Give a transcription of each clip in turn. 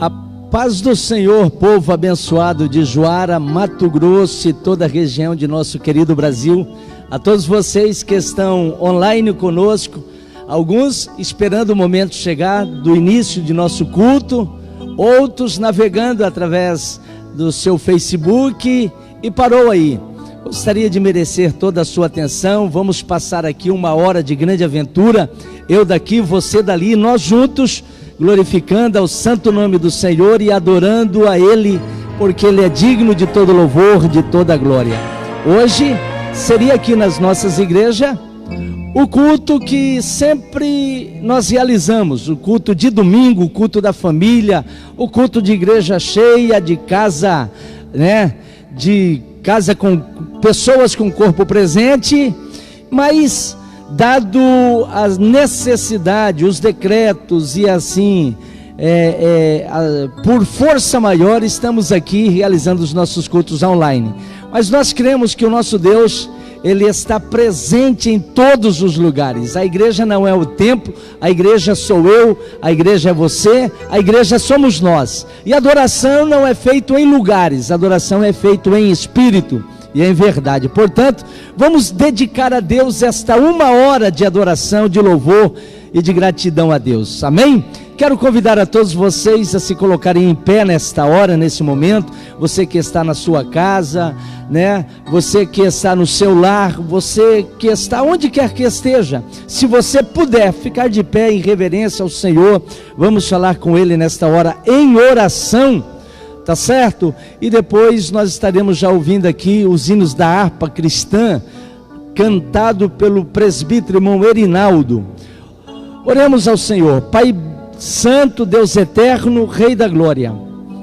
A paz do Senhor, povo abençoado de Juara, Mato Grosso e toda a região de nosso querido Brasil. A todos vocês que estão online conosco, alguns esperando o momento chegar do início de nosso culto, outros navegando através do seu Facebook e parou aí. Gostaria de merecer toda a sua atenção. Vamos passar aqui uma hora de grande aventura, eu daqui, você dali, nós juntos, glorificando ao santo nome do Senhor e adorando a Ele, porque Ele é digno de todo louvor, de toda glória. Hoje seria aqui nas nossas igrejas o culto que sempre nós realizamos, o culto de domingo, o culto da família, o culto de igreja cheia, de casa, né, de casa com pessoas com corpo presente, mas dado a necessidade, os decretos e assim, por força maior, estamos aqui realizando os nossos cultos online. Mas nós cremos que o nosso Deus, Ele está presente em todos os lugares. A igreja não é o templo, a igreja sou eu, a igreja é você, a igreja somos nós. E a adoração não é feita em lugares, a adoração é feita em espírito e em verdade. Portanto, vamos dedicar a Deus esta uma hora de adoração, de louvor e de gratidão a Deus. Amém? Quero convidar a todos vocês a se colocarem em pé nesta hora, nesse momento. Você que está na sua casa, né? Você que está no seu lar, você que está onde quer que esteja. Se você puder ficar de pé em reverência ao Senhor, vamos falar com Ele nesta hora em oração. Tá certo? E depois nós estaremos já ouvindo aqui os hinos da harpa cristã, cantado pelo presbítero irmão Erinaldo. Oremos ao Senhor. Pai Santo, Deus eterno, Rei da glória,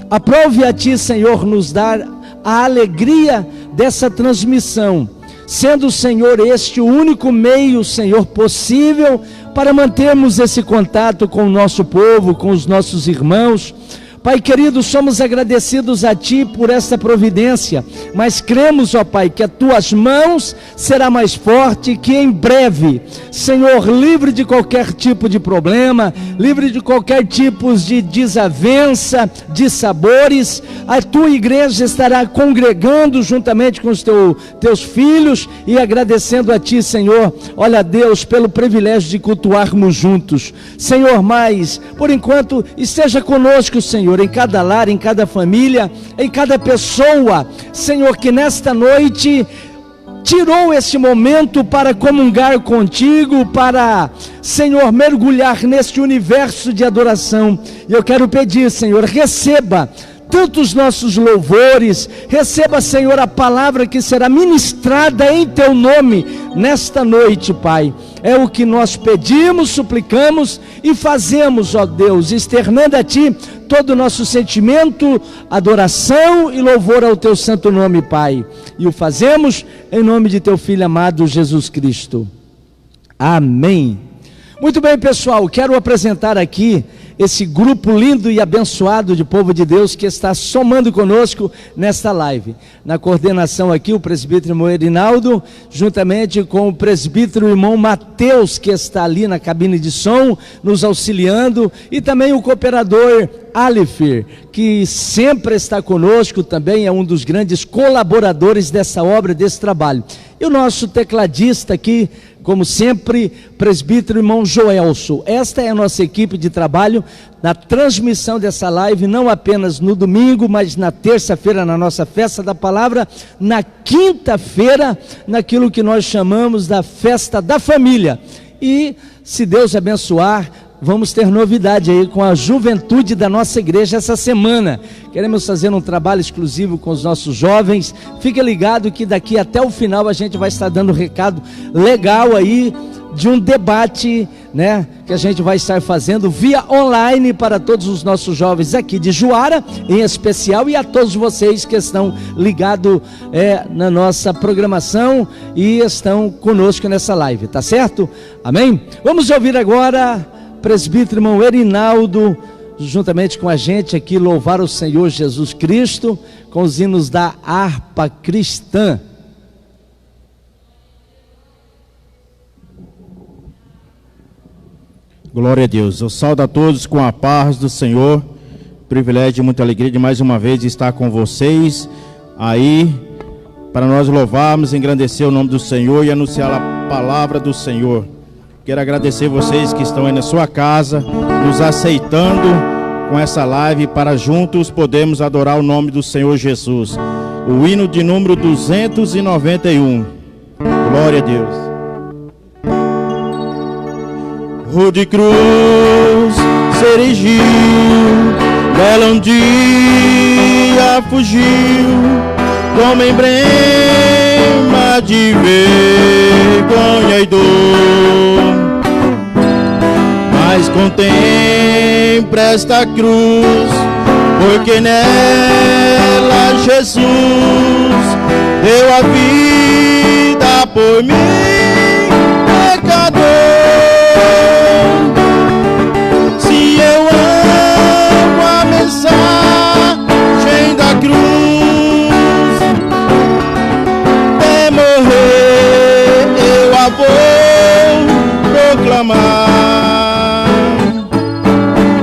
aprove a Ti, Senhor, nos dar a alegria dessa transmissão, sendo o Senhor este o único meio, Senhor, possível para mantermos esse contato com o nosso povo, com os nossos irmãos. Pai querido, somos agradecidos a Ti por esta providência, mas cremos, ó Pai, que as Tuas mãos será mais forte, que em breve, Senhor, livre de qualquer tipo de problema, livre de qualquer tipo de desavença, de sabores, a Tua igreja estará congregando juntamente com os Teus filhos e agradecendo a Ti, Senhor, olha Deus, pelo privilégio de cultuarmos juntos. Senhor, mas, por enquanto, esteja conosco, Senhor, em cada lar, em cada família, em cada pessoa, Senhor, que nesta noite tirou esse momento para comungar contigo, para, Senhor, mergulhar neste universo de adoração. E eu quero pedir, Senhor, receba tanto os nossos louvores, receba, Senhor, a palavra que será ministrada em Teu nome nesta noite, Pai. É o que nós pedimos, suplicamos e fazemos, ó Deus, externando a Ti todo o nosso sentimento, adoração e louvor ao Teu santo nome, Pai. E o fazemos em nome de Teu Filho amado Jesus Cristo. Amém. Muito bem, pessoal, quero apresentar aqui esse grupo lindo e abençoado de povo de Deus que está somando conosco nesta live. Na coordenação aqui, o presbítero irmão Erinaldo, juntamente com o presbítero irmão Mateus, que está ali na cabine de som, nos auxiliando, e também o cooperador Alifir, que sempre está conosco, também é um dos grandes colaboradores dessa obra, desse trabalho. E o nosso tecladista aqui, como sempre, presbítero irmão Joelso. Esta é a nossa equipe de trabalho na transmissão dessa live, não apenas no domingo, mas na terça-feira, na nossa festa da palavra, na quinta-feira, naquilo que nós chamamos da festa da família. E, se Deus abençoar, vamos ter novidade aí com a juventude da nossa igreja essa semana. Queremos fazer um trabalho exclusivo com os nossos jovens. Fique ligado que daqui até o final a gente vai estar dando um recado legal aí de um debate, né, que a gente vai estar fazendo via online para todos os nossos jovens aqui de Juara, em especial, e a todos vocês que estão ligados na nossa programação e estão conosco nessa live, tá certo? Amém? Vamos ouvir agora presbítero irmão Erinaldo, juntamente com a gente aqui, louvar o Senhor Jesus Cristo, com os hinos da harpa cristã. Glória a Deus. Eu saúdo a todos com a paz do Senhor. privilégio e muita alegria de mais uma vez estar com vocês aí, para nós louvarmos, engrandecer o nome do Senhor e anunciar a palavra do Senhor. Quero agradecer vocês que estão aí na sua casa, nos aceitando com essa live, para juntos podermos adorar o nome do Senhor Jesus. O hino de número 291. Glória a Deus. Rua de cruz se erigiu, dela um dia fugiu, como emblema de vergonha e dor. Mas contempla esta cruz, porque nela Jesus deu a vida por mim, pecador. Se eu amo a mensagem da cruz, até morrer eu a vou proclamar.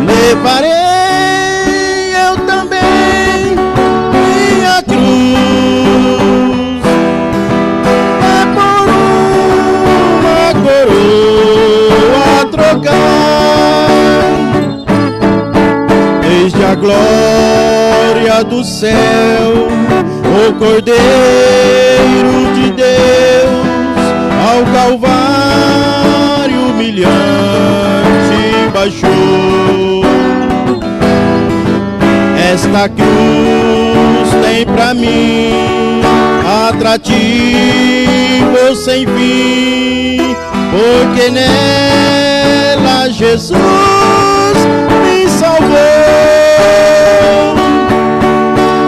Levarei eu também minha cruz, é por uma coroa a trocar. Desde a glória do céu, o Cordeiro de Deus ao Calvário humilhante baixou. Esta cruz tem pra mim atrativo sem fim, porque nela Jesus me salvou.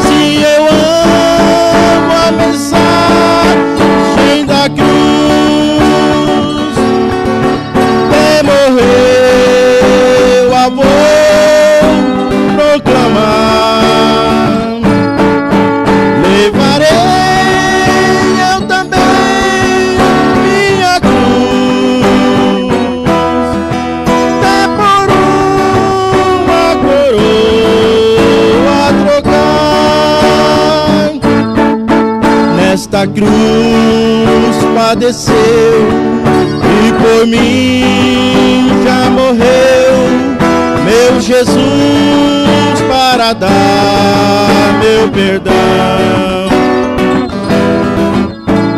Se eu amo a mensagem da cruz, até morrer eu a vou proclamar. Levarei eu também minha cruz, até por uma coroa a trocar. Nesta cruz padeceu e por mim já morreu meu Jesus, para dar meu perdão.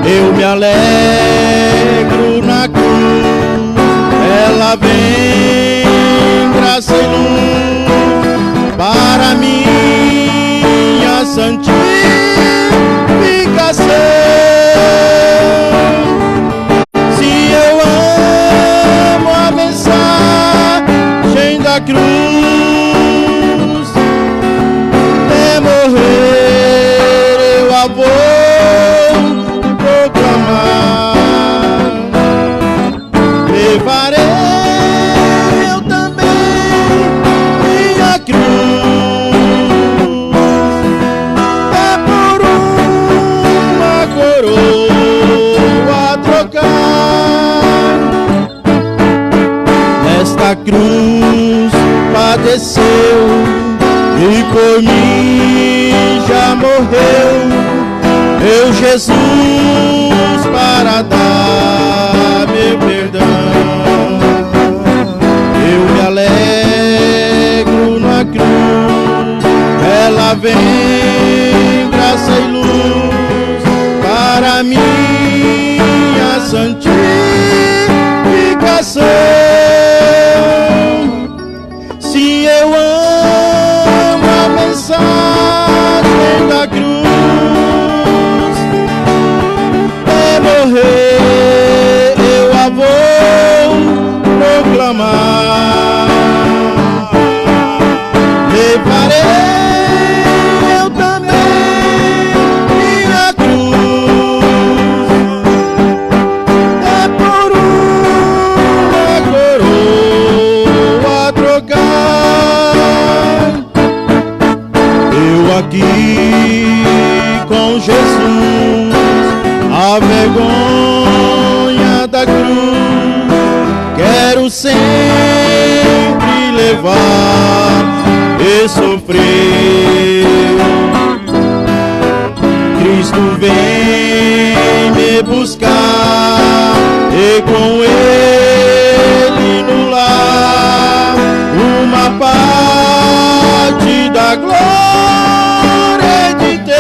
Eu me alegro na cruz, ela vem graça e luz para minha santificação. Se eu amo a mensagem da cruz, até morrer eu a vou proclamar. Levarei eu também minha cruz, até por uma coroa a trocar. Nesta cruz padeceu e por mim já morreu meu Jesus, para dar meu perdão. Eu me alegro na cruz, ela vem graça e luz para minha santificação. Se eu amo a mensagem da cruz, até morrer eu a vou proclamar. Levarei eu também minha cruz, é por uma coroa a trocar. Eu aqui com Jesus, a vergonha da cruz, quero sempre levar e sofreu. Cristo vem me buscar e com Ele no lar uma parte da glória de ter.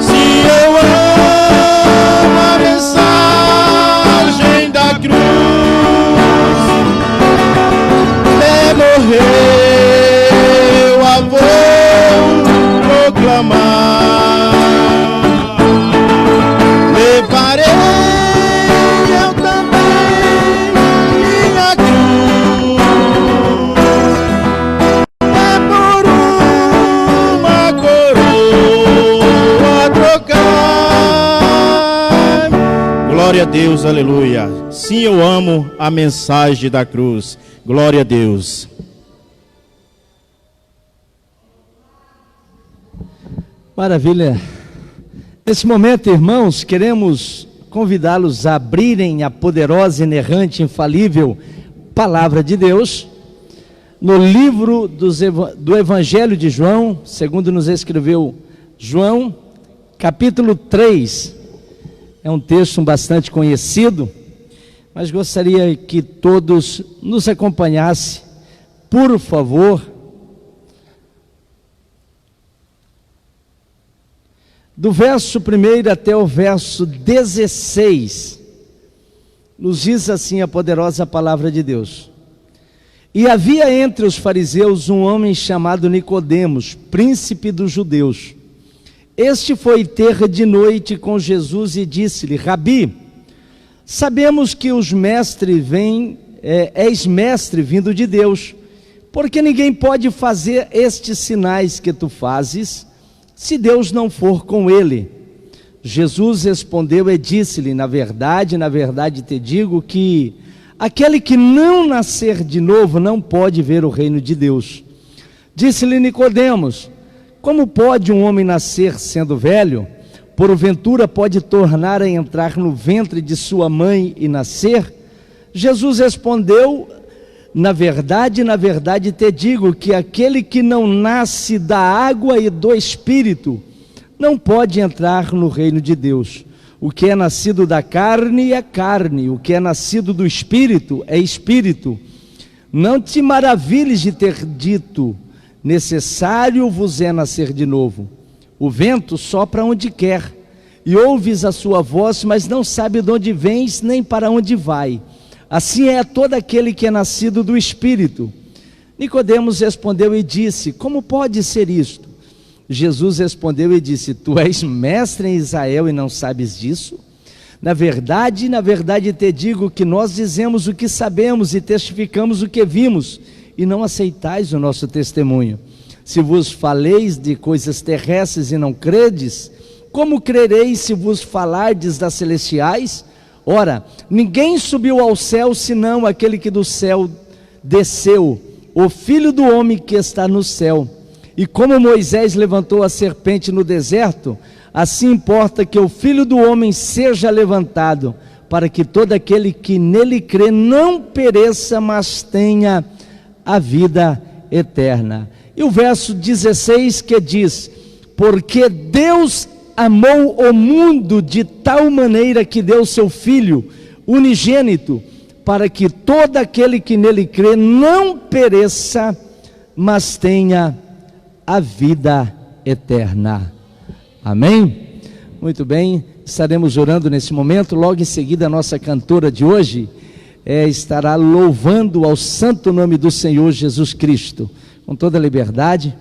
Se eu amo a mensagem da cruz, me morreu a vou proclamar. Levarei eu também minha cruz, é por uma coroa trocar. Glória a Deus, aleluia. Sim, eu amo a mensagem da cruz. Glória a Deus. Maravilha. Nesse momento, irmãos, queremos convidá-los a abrirem a poderosa, inerrante, infalível Palavra de Deus no livro do Evangelho de João, segundo nos escreveu João, capítulo 3. É um texto bastante conhecido, mas gostaria que todos nos acompanhassem, por favor. Do verso 1 até o verso 16, nos diz assim a poderosa palavra de Deus. E havia entre os fariseus um homem chamado Nicodemos, príncipe dos judeus. Este foi ter de noite com Jesus e disse-lhe: Rabi, sabemos que os mestres és mestre vindo de Deus, porque ninguém pode fazer estes sinais que tu fazes, se Deus não for com ele. Jesus respondeu e disse-lhe: na verdade te digo que aquele que não nascer de novo não pode ver o reino de Deus. Disse-lhe Nicodemos: como pode um homem nascer sendo velho? Porventura pode tornar a entrar no ventre de sua mãe e nascer? Jesus respondeu: na verdade te digo que aquele que não nasce da água e do Espírito não pode entrar no reino de Deus. O que é nascido da carne é carne, o que é nascido do Espírito é Espírito. Não te maravilhes de ter dito: necessário vos é nascer de novo. O vento sopra onde quer, e ouves a sua voz, mas não sabe de onde vens nem para onde vai. Assim é todo aquele que é nascido do Espírito. Nicodemos respondeu e disse: como pode ser isto? Jesus respondeu e disse: tu és mestre em Israel e não sabes disso? Na verdade te digo que nós dizemos o que sabemos e testificamos o que vimos, e não aceitais o nosso testemunho. Se vos faleis de coisas terrestres e não credes, como crereis se vos falardes das celestiais? Ora, ninguém subiu ao céu senão aquele que do céu desceu, o Filho do homem que está no céu. E como Moisés levantou a serpente no deserto, assim importa que o Filho do homem seja levantado, para que todo aquele que nele crê não pereça, mas tenha a vida eterna. E o verso 16 que diz: porque Deus amou o mundo de tal maneira que deu seu Filho unigênito, para que todo aquele que nele crê não pereça, mas tenha a vida eterna. Amém? Muito bem, estaremos orando nesse momento. Logo em seguida, a nossa cantora de hoje estará louvando ao santo nome do Senhor Jesus Cristo, com toda a liberdade.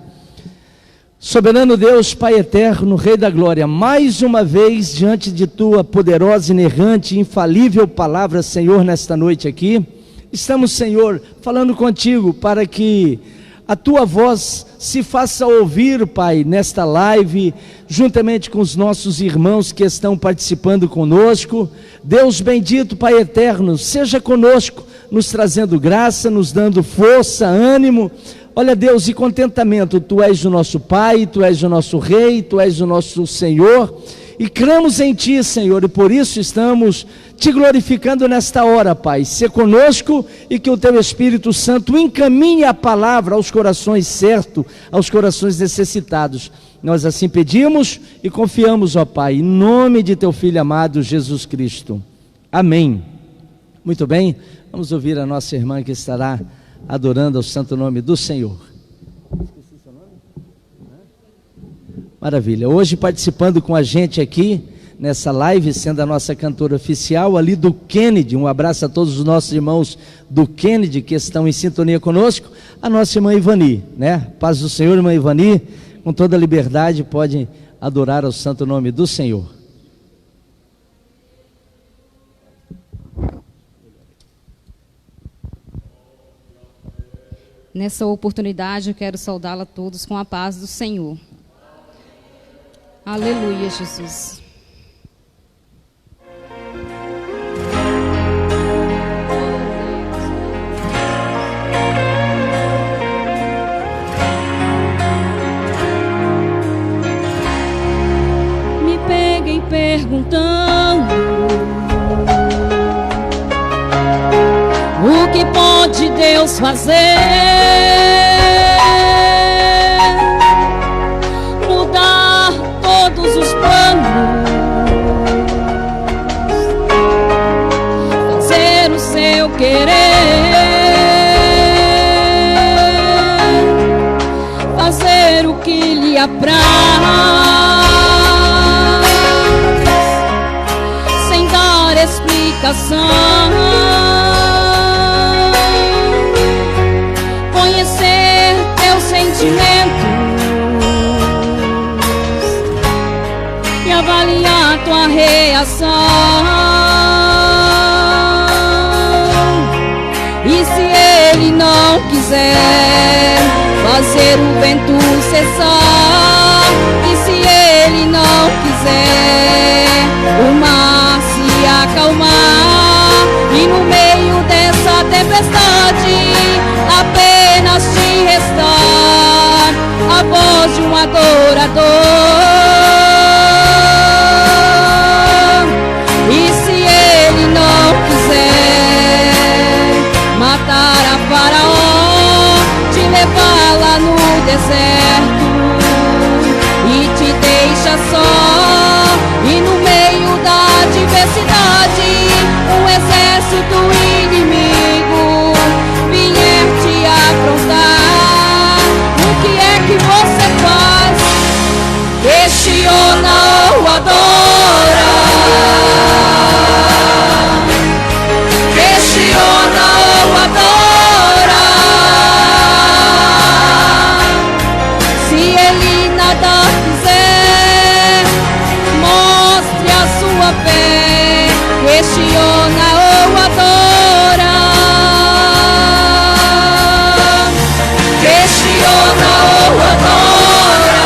Soberano Deus, Pai eterno, Rei da glória, mais uma vez diante de tua poderosa, inerrante e infalível palavra, Senhor, nesta noite aqui, estamos, Senhor, falando contigo para que a tua voz se faça ouvir, Pai, nesta live, juntamente com os nossos irmãos que estão participando conosco. Deus bendito, Pai eterno, seja conosco, nos trazendo graça, nos dando força, ânimo. Olha, Deus, e contentamento, Tu és o nosso Pai, Tu és o nosso Rei, Tu és o nosso Senhor, e cremos em Ti, Senhor, e por isso estamos Te glorificando nesta hora, Pai. Sê conosco e que o Teu Espírito Santo encaminhe a palavra aos corações certos, aos corações necessitados. Nós assim pedimos e confiamos, ó Pai, em nome de Teu Filho amado, Jesus Cristo. Amém. Muito bem, vamos ouvir a nossa irmã que estará adorando ao santo nome do Senhor. Esqueci seu nome? Maravilha. Hoje participando com a gente aqui nessa live, sendo a nossa cantora oficial ali do Kennedy. Um abraço a todos os nossos irmãos do Kennedy que estão em sintonia conosco. A nossa irmã Ivani, né? Paz do Senhor, irmã Ivani, com toda a liberdade pode adorar ao santo nome do Senhor. Nessa oportunidade eu quero saudá-la a todos com a paz do Senhor. Aleluia, Jesus. Me peguem perguntando o que pode Deus fazer? Mudar todos os planos, fazer o seu querer, fazer o que lhe apraz, sem dar explicação. Conhecer teus sentimentos e avaliar tua reação. E se Ele não quiser fazer o vento cessar, e se Ele não quiser o mar se acalmar, e no meio dessa tempestade apenas te restar a voz de um adorador. E se Ele não quiser matar a Faraó, te levar lá no deserto e te deixa só, e no meio da adversidade um exército inimigo vier te afrontar, o que é que você faz? Questiona ou adora? Questiona ou adora? Se Ele nada quiser, mostre a sua fé. Questiona ou adora? Questiona ou adora?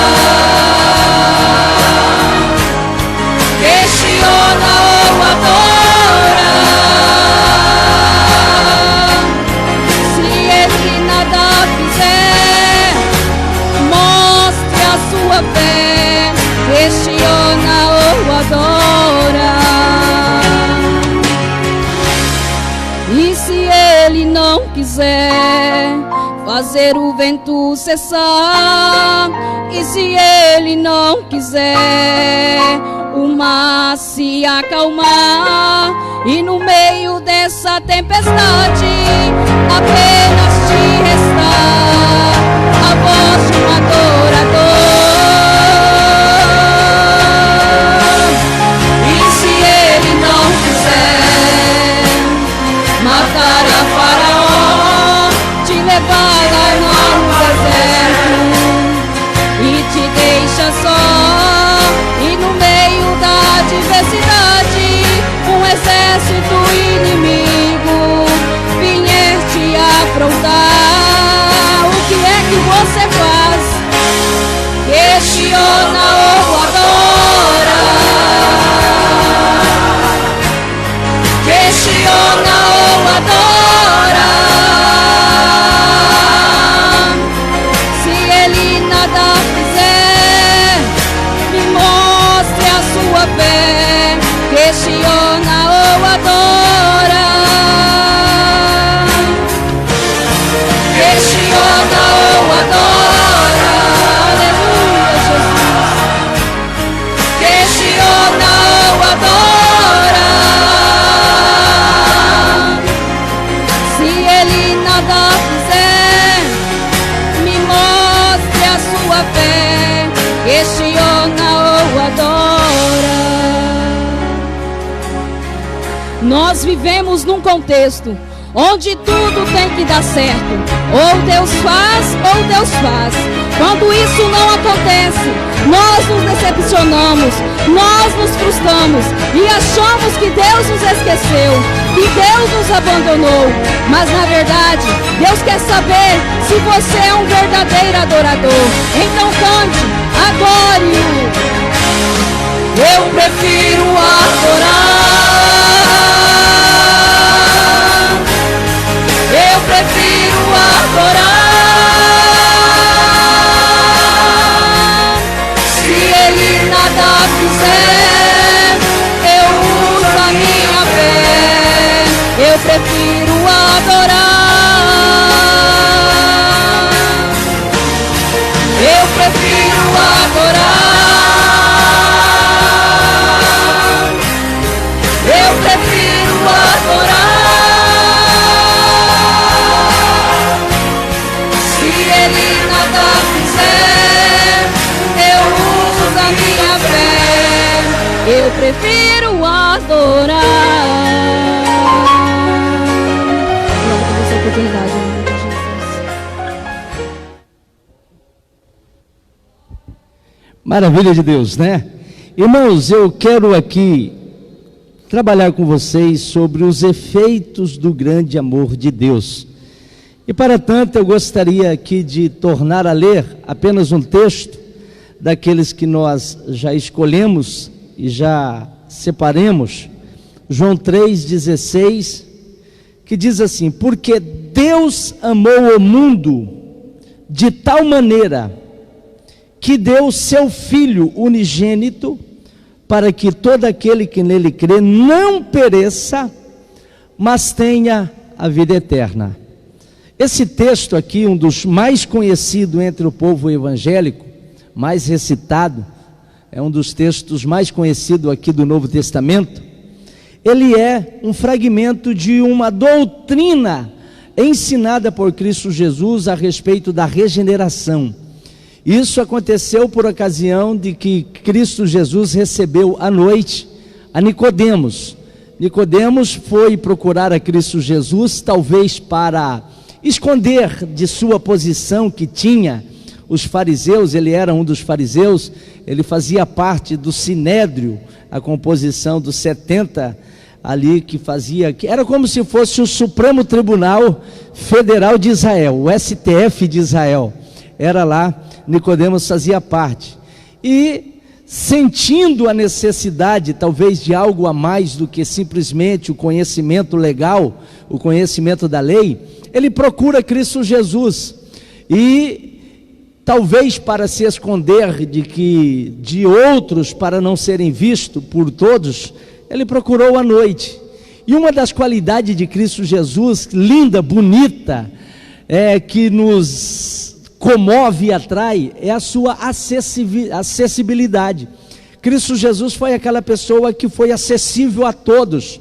Questiona ou adora? Se Ele nada fizer, mostre a sua fé. Questiona ou adora? E se Ele não quiser fazer o vento cessar, e se Ele não quiser o mar se acalmar, e no meio dessa tempestade apenas te restar a voz de um adorador. E se Ele não quiser matar a Faraó, te levar lá no deserto e te deixa só, e no meio da adversidade um exército inimigo vier te afrontar, o que é que você faz? Questiona ou adora? Questiona ou adora? questiona ou adora. Aleluia, Jesus. Questiona ou adora. Se ele nada fizer, me mostre a sua fé. Questiona ou adora. Nós vivemos num contexto onde tudo tem que dar certo. Ou Deus faz, ou Deus faz. Quando isso não acontece, nós nos decepcionamos, nós nos frustramos e achamos que Deus nos esqueceu, que Deus nos abandonou. Mas na verdade, Deus quer saber se você é um verdadeiro adorador. Então cante, adore-o. Eu prefiro adorar. Eu prefiro adorar. Se ele nada fizer, eu uso a minha fé. Eu prefiro adorar. Eu prefiro adorar. Eu prefiro adorar. Se ele nada fizer, eu uso da minha fé. Eu prefiro adorar. Obrigada por essa oportunidade, em nome de Jesus. Maravilha de Deus, né? Irmãos, eu quero aqui trabalhar com vocês sobre os efeitos do grande amor de Deus. E para tanto eu gostaria aqui de tornar a ler apenas um texto daqueles que nós já escolhemos e já separemos, João 3,16, que diz assim: porque Deus amou o mundo de tal maneira que deu seu Filho unigênito, para que todo aquele que nele crê não pereça, mas tenha a vida eterna. Esse texto aqui, um dos mais conhecidos entre o povo evangélico, mais recitado, é um dos textos mais conhecidos aqui do Novo Testamento. Ele é um fragmento de uma doutrina ensinada por Cristo Jesus a respeito da regeneração. Isso aconteceu por ocasião de que Cristo Jesus recebeu à noite a Nicodemos. Nicodemos foi procurar a Cristo Jesus, talvez para esconder de sua posição que tinha os fariseus. Ele era um dos fariseus, ele fazia parte do Sinédrio, a composição dos 70 ali que era como se fosse o Supremo Tribunal Federal de Israel, o STF de Israel, era lá. Nicodemos fazia parte, e sentindo a necessidade talvez de algo a mais do que simplesmente o conhecimento legal, o conhecimento da lei, ele procura Cristo Jesus, e talvez para se esconder de outros, para não serem vistos por todos, ele procurou à noite. E uma das qualidades de Cristo Jesus, linda, bonita, que nos comove e atrai, é a sua acessibilidade. Cristo Jesus foi aquela pessoa que foi acessível a todos.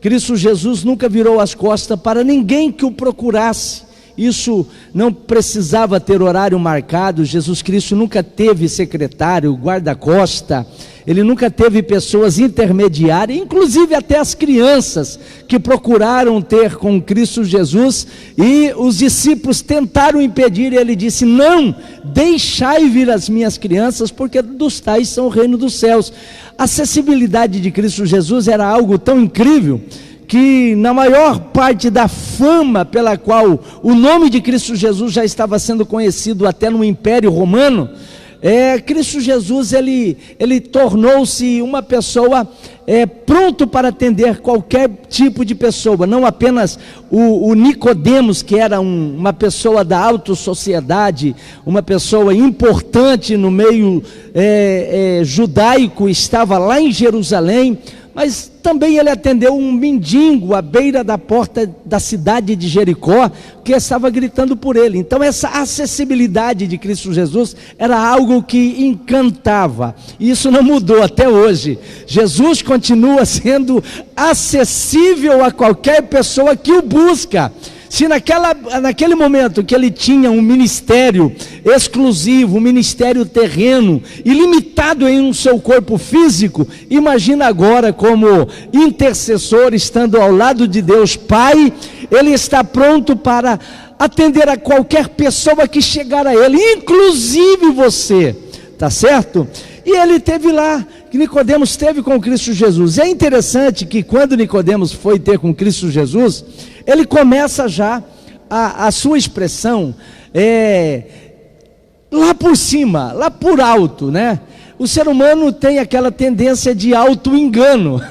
Cristo Jesus nunca virou as costas para ninguém que o procurasse. Isso não precisava ter horário marcado. Jesus Cristo nunca teve secretário, guarda-costa, ele nunca teve pessoas intermediárias, inclusive até as crianças que procuraram ter com Cristo Jesus, e os discípulos tentaram impedir, e ele disse: não, deixai vir as minhas crianças, porque dos tais são o reino dos céus. A acessibilidade de Cristo Jesus era algo tão incrível, que na maior parte da fama pela qual o nome de Cristo Jesus já estava sendo conhecido até no Império Romano, Cristo Jesus ele tornou-se uma pessoa pronto para atender qualquer tipo de pessoa, não apenas o Nicodemos, que era uma pessoa da alta sociedade, uma pessoa importante no meio judaico, estava lá em Jerusalém, mas também ele atendeu um mendigo à beira da porta da cidade de Jericó, que estava gritando por ele. Então essa acessibilidade de Cristo Jesus era algo que encantava, e isso não mudou até hoje. Jesus continua sendo acessível a qualquer pessoa que o busca. Se naquele momento que ele tinha um ministério exclusivo, um ministério terreno e limitado em um seu corpo físico, imagina agora como intercessor, estando ao lado de Deus Pai, ele está pronto para atender a qualquer pessoa que chegar a ele, inclusive você, tá certo? E ele teve lá, Nicodemos teve com Cristo Jesus. É interessante que quando Nicodemos foi ter com Cristo Jesus, ele começa já a sua expressão lá por cima, lá por alto, né? O ser humano tem aquela tendência de auto-engano.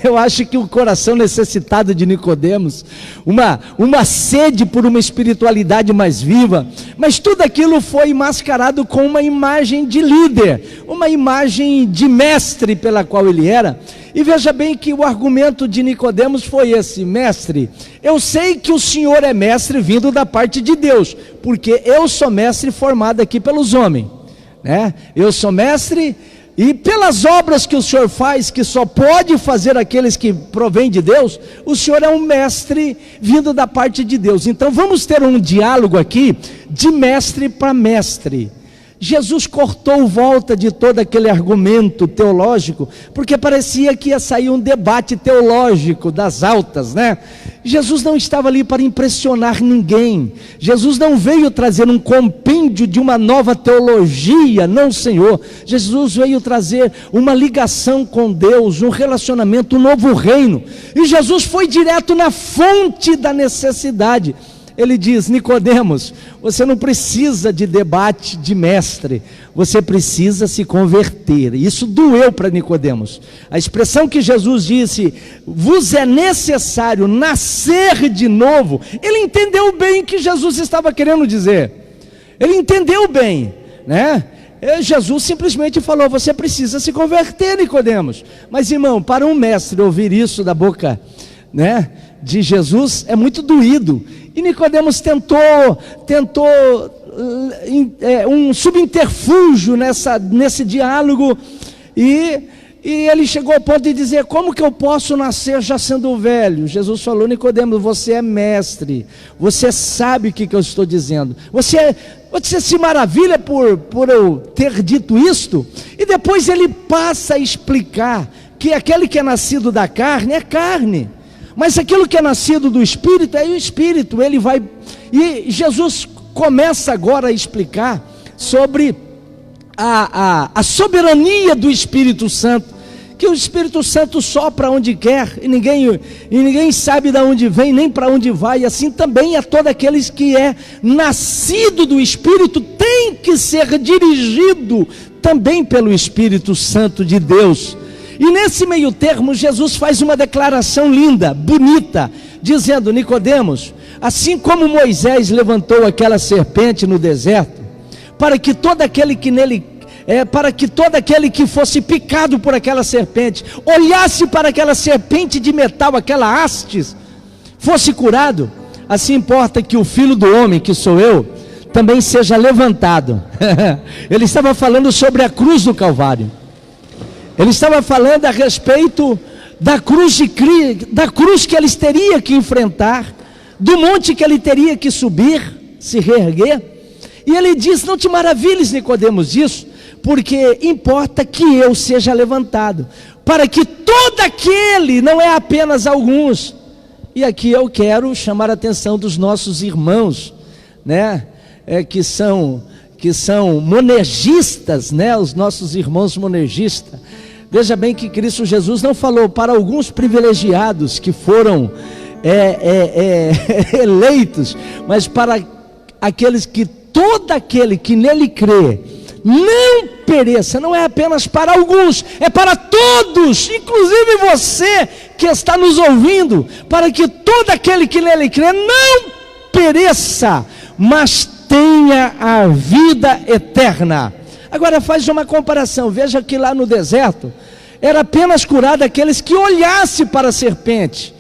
Eu acho que o coração necessitado de Nicodemos, uma sede por uma espiritualidade mais viva, mas tudo aquilo foi mascarado com uma imagem de líder, uma imagem de mestre pela qual ele era. E veja bem que o argumento de Nicodemos foi esse: mestre, eu sei que o senhor é mestre vindo da parte de Deus, porque eu sou mestre formado aqui pelos homens, né? Eu sou mestre, e pelas obras que o senhor faz, que só pode fazer aqueles que provêm de Deus, o senhor é um mestre vindo da parte de Deus. Então vamos ter um diálogo aqui de mestre para mestre. Jesus cortou volta de todo aquele argumento teológico, porque parecia que ia sair um debate teológico das altas, né? Jesus não estava ali para impressionar ninguém. Jesus não veio trazer um compêndio de uma nova teologia, não, Senhor. Jesus veio trazer uma ligação com Deus, um relacionamento, um novo reino. E Jesus foi direto na fonte da necessidade. Ele diz: Nicodemos, você não precisa de debate de mestre, você precisa se converter. Isso doeu para Nicodemos. A expressão que Jesus disse, vos é necessário nascer de novo, ele entendeu bem o que Jesus estava querendo dizer. Ele entendeu bem, né? Jesus simplesmente falou: você precisa se converter, Nicodemos. Mas, irmão, para um mestre ouvir isso da boca, né, de Jesus é muito doído. E Nicodemos tentou um subterfúgio nesse diálogo, e ele chegou ao ponto de dizer: como que eu posso nascer já sendo velho? Jesus falou: Nicodemos, você é mestre, você sabe o que eu estou dizendo, você se maravilha por eu ter dito isto? E depois ele passa a explicar que aquele que é nascido da carne é carne, mas aquilo que é nascido do Espírito é o Espírito. Ele vai, e Jesus começa agora a explicar sobre a soberania do Espírito Santo, que o Espírito Santo sopra onde quer, e ninguém sabe de onde vem, nem para onde vai. Assim também a todos aqueles que é nascido do Espírito, tem que ser dirigido também pelo Espírito Santo de Deus. E nesse meio termo, Jesus faz uma declaração linda, bonita, dizendo: Nicodemos, assim como Moisés levantou aquela serpente no deserto, para que todo aquele que fosse picado por aquela serpente, olhasse para aquela serpente de metal, aquela hastes, fosse curado, assim importa que o Filho do Homem, que sou eu, também seja levantado. Ele estava falando sobre a cruz do Calvário. Ele estava falando a respeito da cruz que ele teria que enfrentar, do monte que ele teria que subir, se reerguer. E ele diz: não te maravilhes, Nicodemos, disso, porque importa que eu seja levantado, para que todo aquele, não é apenas alguns. E aqui eu quero chamar a atenção dos nossos irmãos, né, que são monergistas, né, os nossos irmãos monergistas. Veja bem que Cristo Jesus não falou para alguns privilegiados que foram eleitos, mas para aqueles que todo aquele que nele crê não pereça. Não é apenas para alguns, é para todos, inclusive você que está nos ouvindo, para que todo aquele que nele crê não pereça, mas tenha a vida eterna. Agora faz uma comparação, veja que lá no deserto, era apenas curado aqueles que olhassem para a serpente.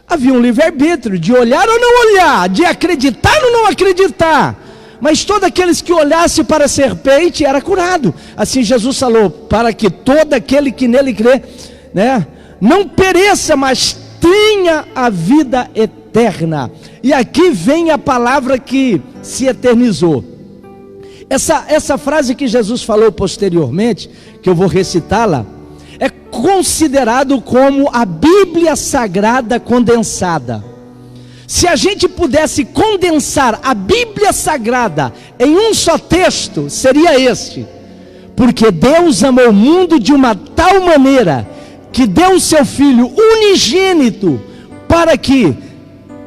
Havia um livre-arbítrio de olhar ou não olhar, de acreditar ou não acreditar. Mas todos aqueles que olhassem para a serpente era curado. Assim Jesus falou, para que todo aquele que nele crê, né, não pereça, mas tenha a vida eterna. E aqui vem a palavra que se eternizou. Essa frase que Jesus falou posteriormente, que eu vou recitá-la, é considerado como a Bíblia Sagrada condensada. Se a gente pudesse condensar a Bíblia Sagrada em um só texto, seria este: porque Deus amou o mundo de uma tal maneira, que deu o seu Filho unigênito, para que,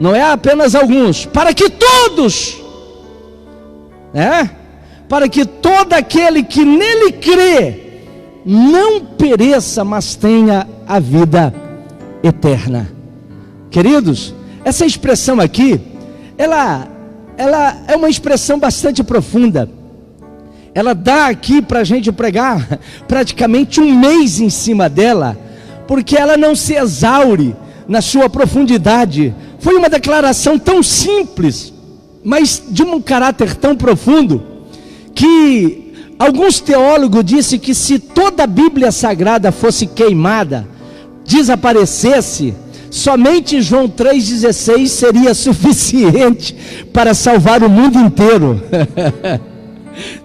não é apenas alguns, para que todos, para que todo aquele que nele crê, não pereça, mas tenha a vida eterna. Queridos, essa expressão aqui, ela é uma expressão bastante profunda. Ela dá aqui para a gente pregar praticamente um mês em cima dela, porque ela não se exaure na sua profundidade. Foi uma declaração tão simples, mas de um caráter tão profundo, que alguns teólogos disseram que se toda a Bíblia Sagrada fosse queimada, desaparecesse, somente João 3,16 seria suficiente para salvar o mundo inteiro.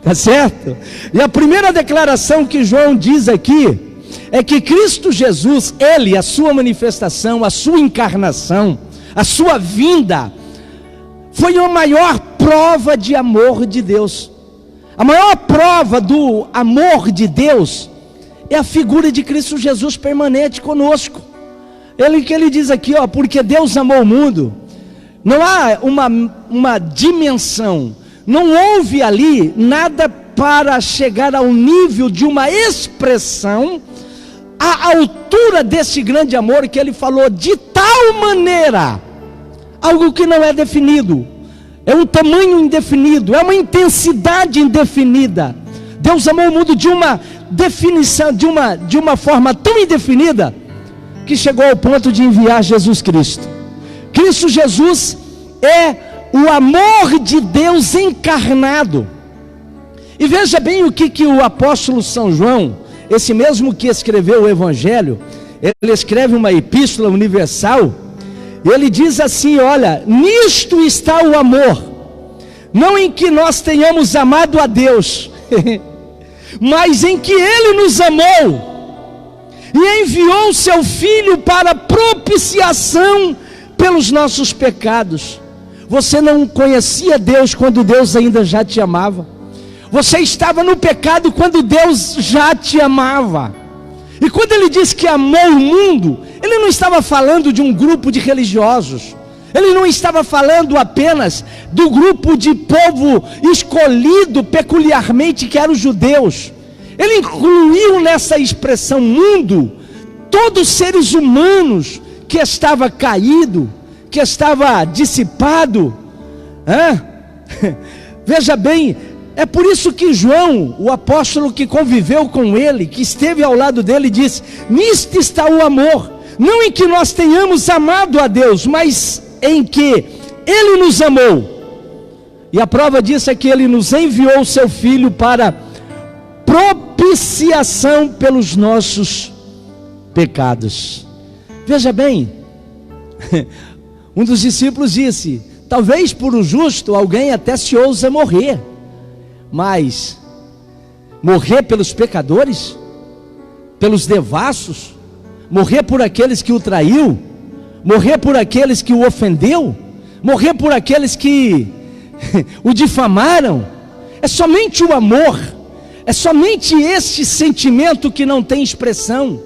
Tá certo? E a primeira declaração que João diz aqui é que Cristo Jesus, Ele, a sua manifestação, a sua encarnação, a sua vinda, foi a maior prova de amor de Deus. A maior prova do amor de Deus é a figura de Cristo Jesus permanente conosco. Ele diz aqui, porque Deus amou o mundo. Não há uma dimensão, não houve ali nada para chegar ao nível de uma expressão à altura desse grande amor que ele falou, de tal maneira, algo que não é definido, é um tamanho indefinido, é uma intensidade indefinida. Deus amou o mundo de uma definição, de uma forma tão indefinida, que chegou ao ponto de enviar Jesus Cristo. Cristo Jesus é o amor de Deus encarnado. E veja bem o que o apóstolo São João, esse mesmo que escreveu o Evangelho, ele escreve uma epístola universal. Ele diz assim, olha, nisto está o amor, não em que nós tenhamos amado a Deus, mas em que Ele nos amou e enviou o seu Filho para propiciação pelos nossos pecados. Você não conhecia Deus quando Deus ainda já te amava. Você estava no pecado quando Deus já te amava. E quando ele diz que amou o mundo, ele não estava falando de um grupo de religiosos. Ele não estava falando apenas do grupo de povo escolhido peculiarmente, que eram os judeus. Ele incluiu nessa expressão mundo todos os seres humanos que estava caído, que estava dissipado. Veja bem, é por isso que João, o apóstolo que conviveu com ele, que esteve ao lado dele, disse: nisto está o amor, não em que nós tenhamos amado a Deus, mas em que Ele nos amou. E a prova disso é que Ele nos enviou o seu Filho para propiciação pelos nossos pecados. Veja bem, um dos discípulos disse: talvez por o justo alguém até se ousa morrer, mas morrer pelos pecadores, pelos devassos, morrer por aqueles que o traiu, morrer por aqueles que o ofendeu, morrer por aqueles que o difamaram, é somente o amor, é somente este sentimento que não tem expressão,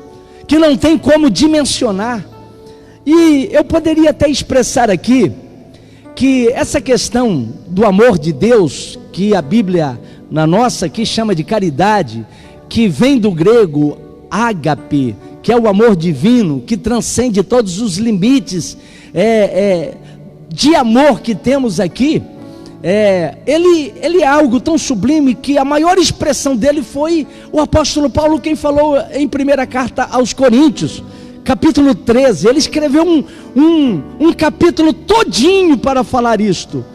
que não tem como dimensionar. E eu poderia até expressar aqui que essa questão do amor de Deus, que a Bíblia na nossa aqui chama de caridade, que vem do grego ágape, que é o amor divino, que transcende todos os limites de amor que temos aqui, ele é algo tão sublime que a maior expressão dele foi o apóstolo Paulo, quem falou em primeira carta aos Coríntios, capítulo 13. Ele escreveu um capítulo todinho para falar isto.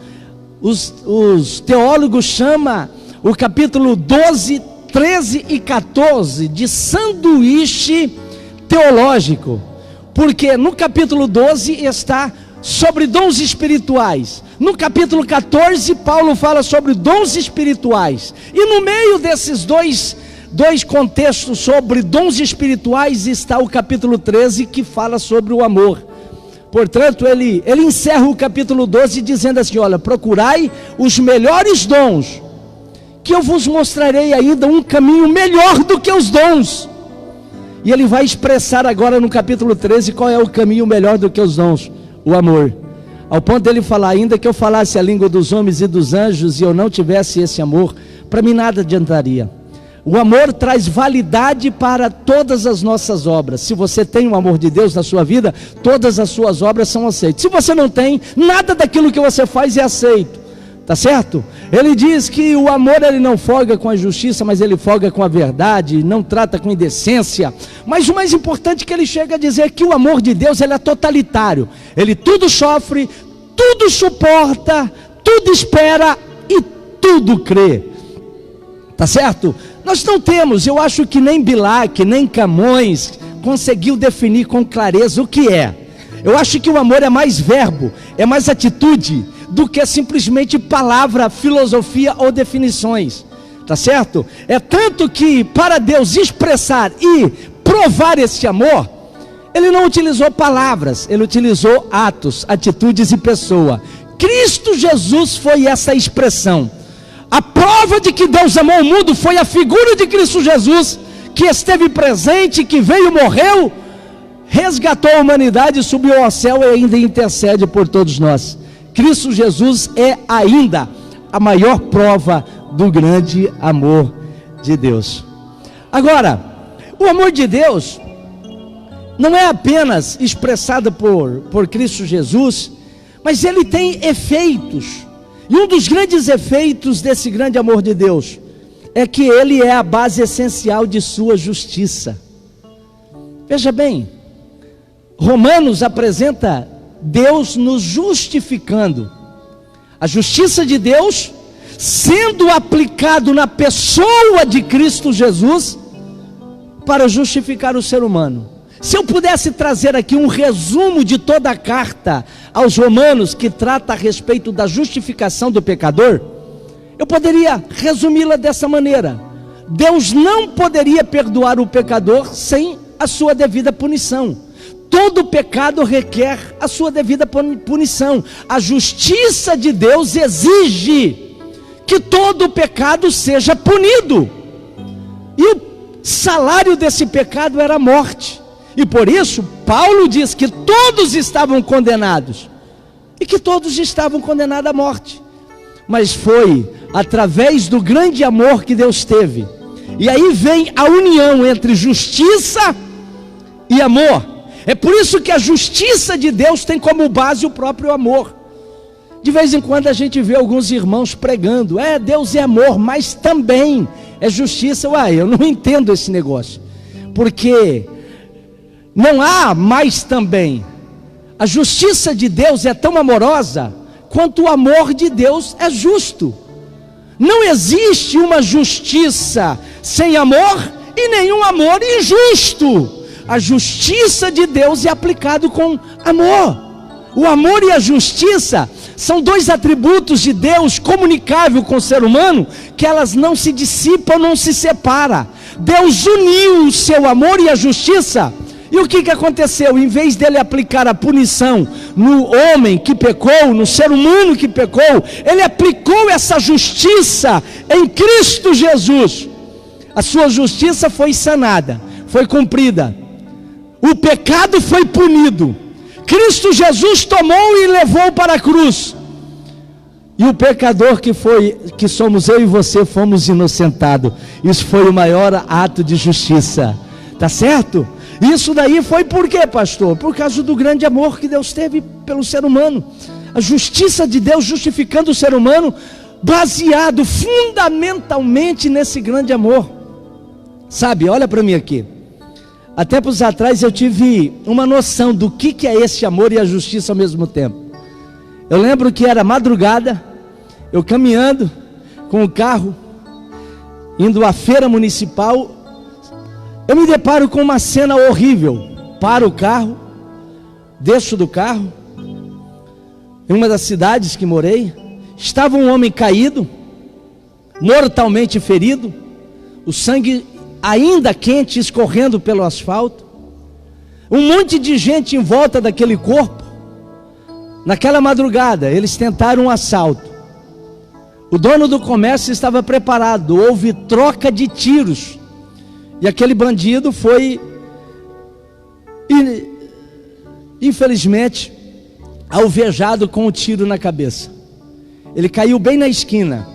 Os teólogos chamam o capítulo 12, 13 e 14 de sanduíche teológico, porque no capítulo 12 está sobre dons espirituais, no capítulo 14 Paulo fala sobre dons espirituais, e no meio desses dois contextos sobre dons espirituais está o capítulo 13, que fala sobre o amor. Portanto, ele encerra o capítulo 12 dizendo assim: olha, procurai os melhores dons, que eu vos mostrarei ainda um caminho melhor do que os dons. E ele vai expressar agora no capítulo 13 qual é o caminho melhor do que os dons: o amor. Ao ponto dele falar: ainda que eu falasse a língua dos homens e dos anjos e eu não tivesse esse amor, para mim nada adiantaria. O amor traz validade para todas as nossas obras. Se você tem o amor de Deus na sua vida, todas as suas obras são aceitas. Se você não tem, nada daquilo que você faz é aceito. Tá certo? Ele diz que o amor, ele não folga com a justiça, mas ele folga com a verdade, não trata com indecência. Mas o mais importante é que ele chega a dizer que o amor de Deus, ele é totalitário. Ele tudo sofre, tudo suporta, tudo espera e tudo crê. Tá certo? Nós não temos, eu acho que nem Bilac, nem Camões conseguiu definir com clareza o que é. Eu acho que o amor é mais verbo, é mais atitude, do que simplesmente palavra, filosofia ou definições. Tá certo? É tanto que para Deus expressar e provar esse amor, ele não utilizou palavras, ele utilizou atos, atitudes e pessoa. Cristo Jesus foi essa expressão. A prova de que Deus amou o mundo foi a figura de Cristo Jesus, que esteve presente, que veio, morreu, resgatou a humanidade, subiu ao céu e ainda intercede por todos nós. Cristo Jesus é ainda a maior prova do grande amor de Deus. Agora, o amor de Deus não é apenas expressado por Cristo Jesus, mas ele tem efeitos. E um dos grandes efeitos desse grande amor de Deus é que ele é a base essencial de sua justiça. Veja bem, Romanos apresenta Deus nos justificando. A justiça de Deus sendo aplicado na pessoa de Cristo Jesus para justificar o ser humano. Se eu pudesse trazer aqui um resumo de toda a carta aos Romanos, que trata a respeito da justificação do pecador, eu poderia resumi-la dessa maneira: Deus não poderia perdoar o pecador sem a sua devida punição. Todo pecado requer a sua devida punição. A justiça de Deus exige que todo pecado seja punido, e o salário desse pecado era a morte. E por isso Paulo diz que todos estavam condenados, e que todos estavam condenados à morte. Mas foi através do grande amor que Deus teve, e aí vem a união entre justiça e amor. É por isso que a justiça de Deus tem como base o próprio amor. De vez em quando a gente vê alguns irmãos pregando: Deus é amor, mas também é justiça. Eu não entendo esse negócio, porque não há mais também. A justiça de Deus é tão amorosa quanto o amor de Deus é justo. Não existe uma justiça sem amor e nenhum amor injusto. A justiça de Deus é aplicado com amor. O amor e a justiça são dois atributos de Deus comunicável com o ser humano, que elas não se dissipam, não se separam. Deus uniu o seu amor e a justiça. E o que aconteceu? Em vez dele aplicar a punição no homem que pecou, no ser humano que pecou, ele aplicou essa justiça em Cristo Jesus. A sua justiça foi sanada, foi cumprida. O pecado foi punido. Cristo Jesus tomou e levou para a cruz. E o pecador que somos eu e você, fomos inocentados. Isso foi o maior ato de justiça. Tá certo? Isso daí foi por quê, pastor? Por causa do grande amor que Deus teve pelo ser humano. A justiça de Deus justificando o ser humano, baseado fundamentalmente nesse grande amor. Sabe, olha para mim aqui. Há tempos atrás eu tive uma noção do que é esse amor e a justiça ao mesmo tempo. Eu lembro que era madrugada, eu caminhando com o carro, indo à feira municipal, eu me deparo com uma cena horrível. Paro o carro, desço do carro, em uma das cidades que morei, estava um homem caído, mortalmente ferido, o sangue ainda quente escorrendo pelo asfalto, um monte de gente em volta daquele corpo. Naquela madrugada eles tentaram um assalto. O dono do comércio estava preparado, houve troca de tiros, e aquele bandido foi, infelizmente, alvejado com um tiro na cabeça. Ele caiu bem na esquina.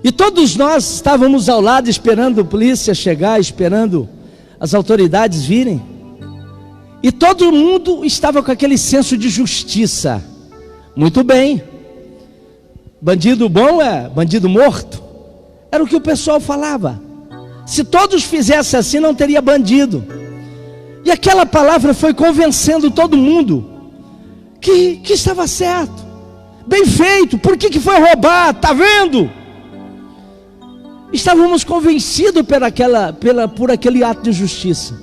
E todos nós estávamos ao lado, esperando a polícia chegar, esperando as autoridades virem. E todo mundo estava com aquele senso de justiça. Muito bem. Bandido bom é bandido morto. Era o que o pessoal falava. Se todos fizessem assim, não teria bandido. E aquela palavra foi convencendo todo mundo que estava certo. Bem feito. Por que foi roubar? Está vendo? Estávamos convencidos por aquele ato de justiça.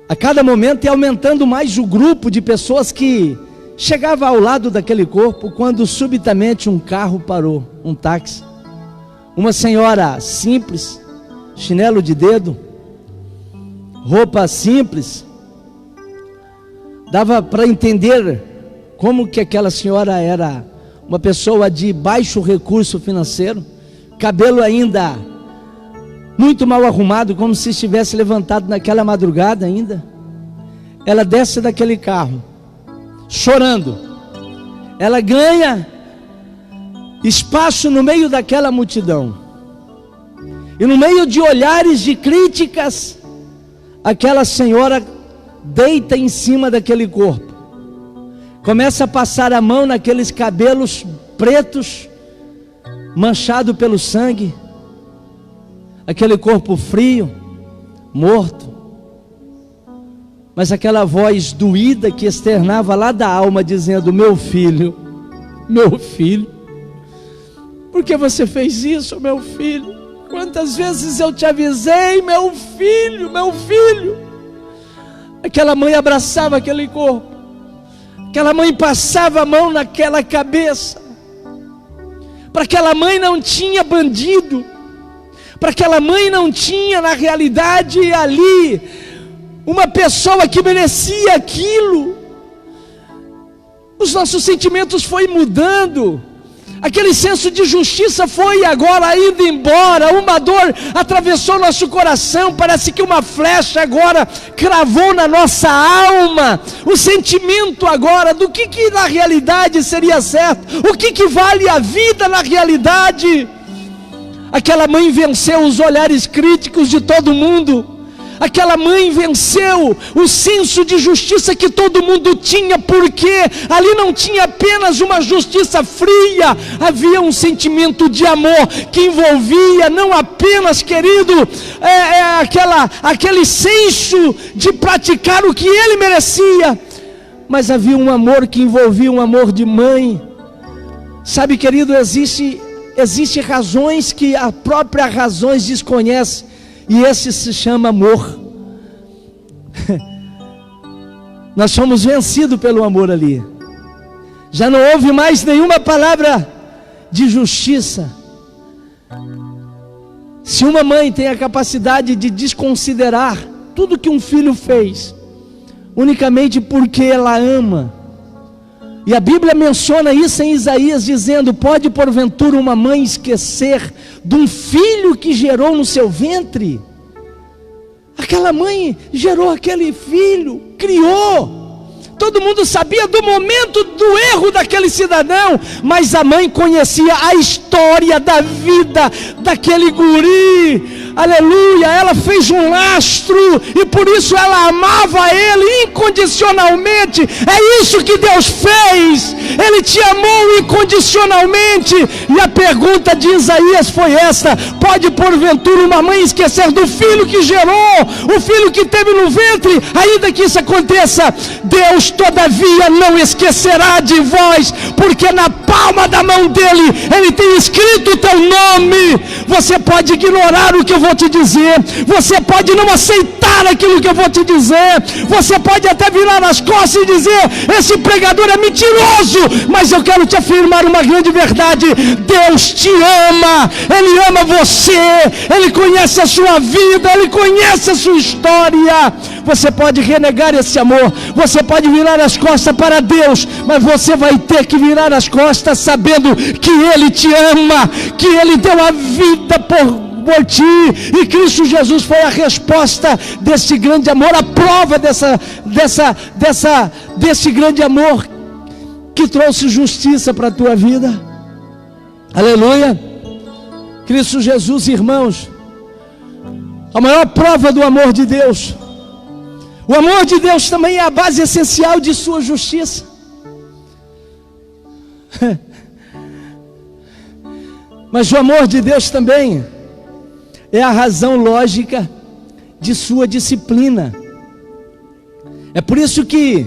A cada momento ia aumentando mais o grupo de pessoas que chegava ao lado daquele corpo, quando subitamente um carro parou, um táxi. Uma senhora simples, chinelo de dedo, roupa simples. Dava para entender como que aquela senhora era uma pessoa de baixo recurso financeiro. Cabelo ainda muito mal arrumado, como se estivesse levantado naquela madrugada ainda. Ela desce daquele carro, chorando. Ela ganha espaço no meio daquela multidão. E no meio de olhares de críticas, aquela senhora deita em cima daquele corpo. Começa a passar a mão naqueles cabelos pretos, manchado pelo sangue, aquele corpo frio, morto, mas aquela voz doída que externava lá da alma, dizendo: meu filho, por que você fez isso, meu filho? Quantas vezes eu te avisei, meu filho. Aquela mãe abraçava aquele corpo, aquela mãe passava a mão naquela cabeça. Para aquela mãe não tinha bandido, para aquela mãe não tinha na realidade ali uma pessoa que merecia aquilo. Os nossos sentimentos foi mudando, aquele senso de justiça foi agora indo embora. Uma dor atravessou nosso coração, parece que uma flecha agora cravou na nossa alma. O sentimento agora do que na realidade seria certo, o que vale a vida na realidade. Aquela mãe venceu os olhares críticos de todo mundo. Aquela mãe venceu o senso de justiça que todo mundo tinha, porque ali não tinha apenas uma justiça fria, havia um sentimento de amor que envolvia não apenas, querido, aquele senso de praticar o que ele merecia, mas havia um amor que envolvia um amor de mãe. Sabe, querido, existe razões que a própria razões desconhece, e esse se chama amor. Nós fomos vencidos pelo amor ali. Já não houve mais nenhuma palavra de justiça. Se uma mãe tem a capacidade de desconsiderar tudo que um filho fez, unicamente porque ela ama, e a Bíblia menciona isso em Isaías, dizendo: pode porventura uma mãe esquecer de um filho que gerou no seu ventre? Aquela mãe gerou aquele filho, criou. Todo mundo sabia do momento do erro daquele cidadão, mas a mãe conhecia a história da vida daquele guri. aleluia, ela fez um lastro, e por isso ela amava Ele incondicionalmente. É isso que Deus fez, Ele te amou incondicionalmente. E a pergunta de Isaías foi esta: pode porventura uma mãe esquecer do filho que gerou, o filho que teve no ventre? Ainda que isso aconteça, Deus todavia não esquecerá de vós, porque na palma da mão dele, Ele tem escrito o teu nome. Você pode ignorar o que eu vou te dizer, você pode não aceitar aquilo que eu vou te dizer, você pode até virar as costas e dizer: esse pregador é mentiroso, mas eu quero te afirmar uma grande verdade: Deus te ama, Ele ama você, Ele conhece a sua vida, Ele conhece a sua história. Você pode renegar esse amor, você pode virar as costas para Deus, mas você vai ter que virar as costas sabendo que Ele te ama, que Ele deu a vida por ti, e Cristo Jesus foi a resposta desse grande amor, a prova desse grande amor que trouxe justiça para a tua vida. Aleluia. Cristo Jesus, irmãos, a maior prova do amor de Deus. O amor de Deus também é a base essencial de sua justiça. Mas o amor de Deus também é a razão lógica de sua disciplina. É por isso que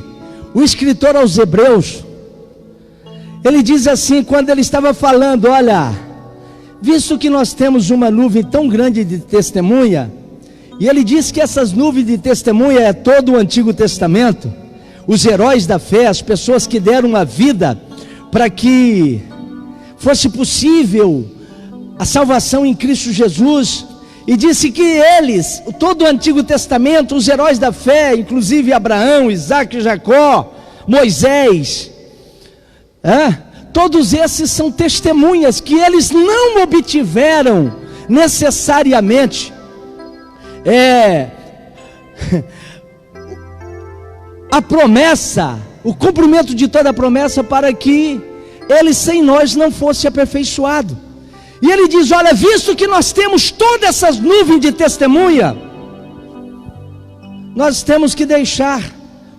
o escritor aos Hebreus, ele diz assim, quando ele estava falando: olha, visto que nós temos uma nuvem tão grande de testemunha, e ele diz que essas nuvens de testemunha é todo o Antigo Testamento, os heróis da fé, as pessoas que deram a vida para que fosse possível a salvação em Cristo Jesus. E disse que eles, todo o Antigo Testamento, os heróis da fé, inclusive Abraão, Isaac, Jacó, Moisés, todos esses são testemunhas que eles não obtiveram necessariamente a promessa, o cumprimento de toda a promessa, para que ele sem nós não fosse aperfeiçoado. E ele diz: olha, visto que nós temos todas essas nuvens de testemunha, nós temos que deixar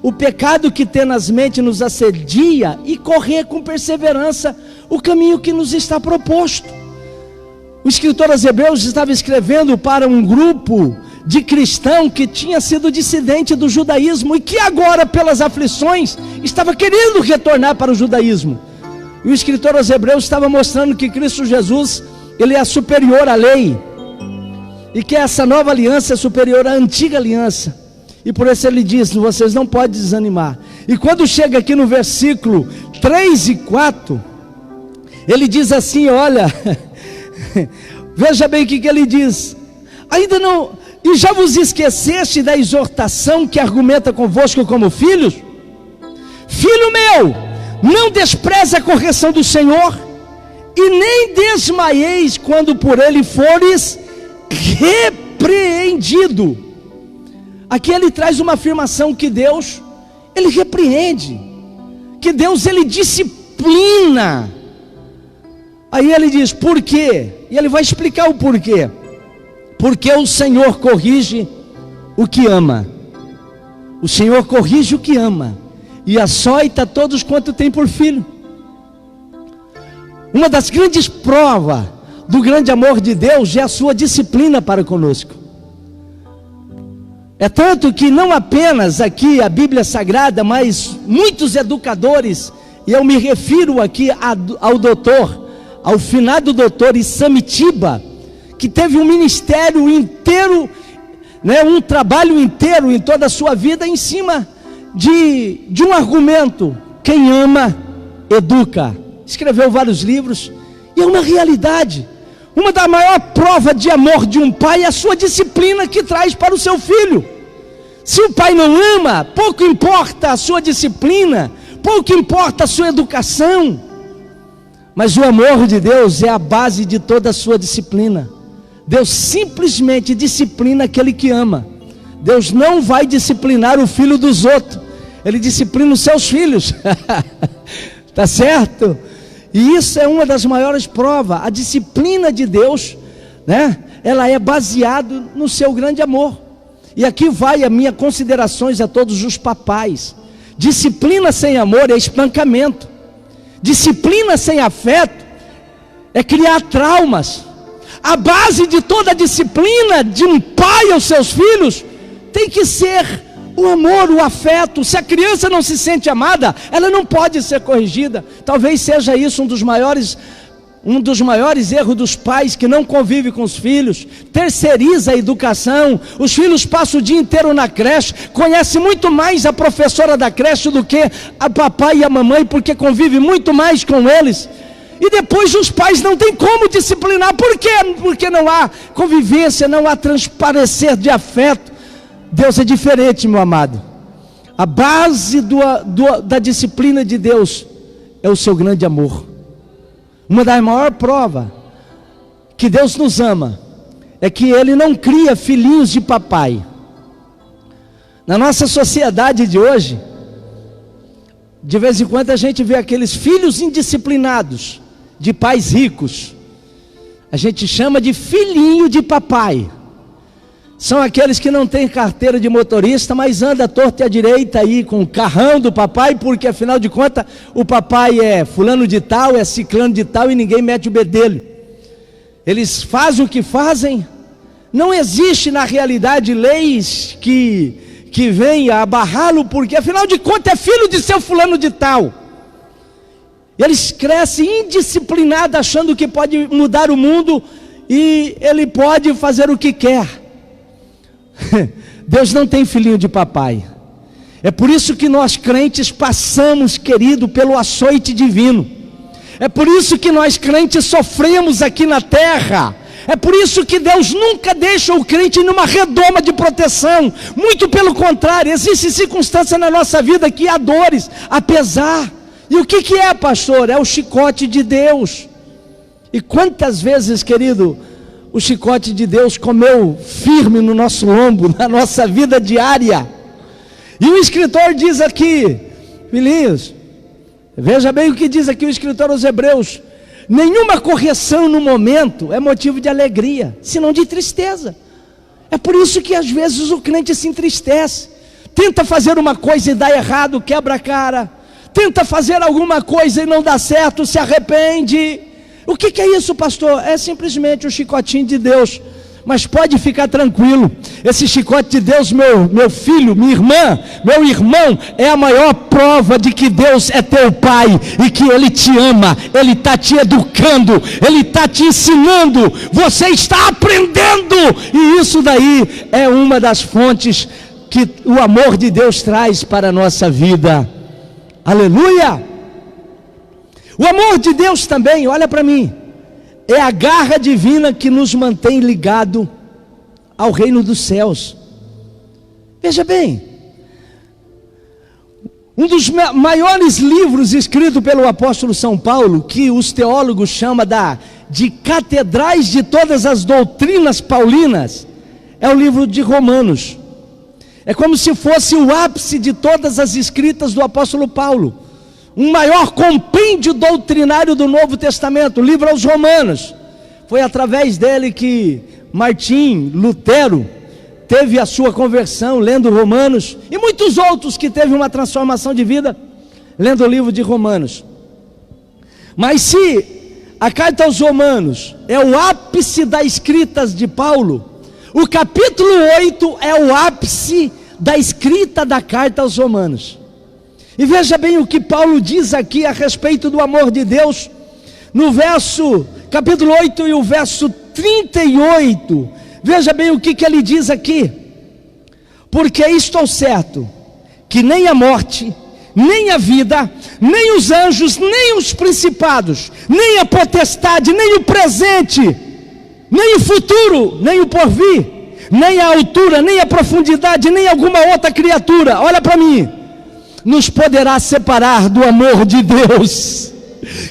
o pecado que tenazmente nos assedia e correr com perseverança o caminho que nos está proposto. O escritor aos Hebreus estava escrevendo para um grupo de cristão que tinha sido dissidente do judaísmo e que agora, pelas aflições, estava querendo retornar para o judaísmo. E o escritor aos Hebreus estava mostrando que Cristo Jesus, Ele é superior à lei, e que essa nova aliança é superior à antiga aliança. E por isso ele diz: vocês não podem desanimar. E quando chega aqui no versículo 3 e 4, ele diz assim, olha, veja bem o que ele diz: ainda não, e já vos esqueceste da exortação que argumenta convosco como filhos? Filho meu, não despreze a correção do Senhor, e nem desmaieis quando por ele fores repreendido. Aqui ele traz uma afirmação que Deus, Ele repreende, que Deus, Ele disciplina. Aí ele diz: por quê? E ele vai explicar o porquê. Porque o Senhor corrige o que ama. O Senhor corrige o que ama, e açoita todos quanto tem por filho. Uma das grandes provas do grande amor de Deus é a sua disciplina para conosco. É tanto que não apenas aqui a Bíblia Sagrada, mas muitos educadores, e eu me refiro aqui ao finado doutor Isamitiba, que teve um ministério inteiro, um trabalho inteiro em toda a sua vida em cima de um argumento: quem ama, educa. Escreveu vários livros, e é uma realidade. Uma da maior prova de amor de um pai é a sua disciplina que traz para o seu filho. Se o pai não ama, pouco importa a sua disciplina, pouco importa a sua educação. Mas o amor de Deus é a base de toda a sua disciplina. Deus simplesmente disciplina aquele que ama. Deus não vai disciplinar o filho dos outros, Ele disciplina os seus filhos. Tá certo? E isso é uma das maiores provas. A disciplina de Deus, ela é baseada no seu grande amor. E aqui vai a minha considerações a todos os papais. Disciplina sem amor é espancamento. Disciplina sem afeto é criar traumas. A base de toda a disciplina de um pai aos seus filhos tem que ser o amor, o afeto. Se a criança não se sente amada, ela não pode ser corrigida. Talvez seja isso um dos maiores erros dos pais, que não convive com os filhos, terceiriza a educação. Os filhos passam o dia inteiro na creche, conhece muito mais a professora da creche do que a papai e a mamãe, porque convive muito mais com eles. E depois os pais não têm como disciplinar. Por quê? Porque não há convivência, não há transparecer de afeto. Deus é diferente, meu amado. A base da disciplina de Deus é o seu grande amor. Uma das maiores provas que Deus nos ama é que Ele não cria filhinhos de papai. Na nossa sociedade de hoje, de vez em quando a gente vê aqueles filhos indisciplinados de pais ricos. A gente chama de filhinho de papai. São aqueles que não têm carteira de motorista, mas anda torto e à direita aí com o carrão do papai, porque afinal de contas o papai é fulano de tal, é ciclano de tal, e ninguém mete o bedelho. Eles fazem o que fazem. Não existe na realidade leis que venham a barrá-lo, porque afinal de contas é filho de seu fulano de tal. Eles crescem indisciplinados, achando que pode mudar o mundo e ele pode fazer o que quer. Deus não tem filhinho de papai. É por isso que nós crentes passamos, querido, pelo açoite divino. É por isso que nós crentes sofremos aqui na terra. É por isso que Deus nunca deixa o crente numa redoma de proteção. Muito pelo contrário, existem circunstâncias na nossa vida que há dores, apesar. E o que é, pastor? É o chicote de Deus. E quantas vezes, querido, o chicote de Deus comeu firme no nosso lombo, na nossa vida diária. E o escritor diz aqui, filhinhos, veja bem o que diz aqui o escritor aos Hebreus: nenhuma correção no momento é motivo de alegria, senão de tristeza. É por isso que às vezes o crente se entristece, tenta fazer uma coisa e dá errado, quebra a cara, tenta fazer alguma coisa e não dá certo, se arrepende. O que é isso, pastor? É simplesmente o chicotinho de Deus. Mas pode ficar tranquilo, esse chicote de Deus, meu filho, minha irmã, meu irmão, é a maior prova de que Deus é teu pai e que Ele te ama. Ele está te educando, Ele está te ensinando, você está aprendendo, e isso daí é uma das fontes que o amor de Deus traz para a nossa vida. Aleluia! O amor de Deus também, olha para mim, é a garra divina que nos mantém ligado ao reino dos céus. Veja bem, um dos maiores livros escrito pelo apóstolo São Paulo, que os teólogos chamam de catedrais de todas as doutrinas paulinas, é o livro de Romanos. É como se fosse o ápice de todas as escritas do apóstolo Paulo, um maior compêndio doutrinário do Novo Testamento, o livro aos Romanos. Foi através dele que Martim Lutero teve a sua conversão lendo Romanos, e muitos outros que teve uma transformação de vida lendo o livro de Romanos. Mas se a carta aos Romanos é o ápice das escritas de Paulo, o capítulo 8 é o ápice da escrita da carta aos Romanos. E veja bem o que Paulo diz aqui a respeito do amor de Deus, no capítulo 8 e o verso 38, veja bem o que ele diz aqui: porque estou certo, que nem a morte, nem a vida, nem os anjos, nem os principados, nem a potestade, nem o presente, nem o futuro, nem o porvir, nem a altura, nem a profundidade, nem alguma outra criatura, olha para mim, nos poderá separar do amor de Deus,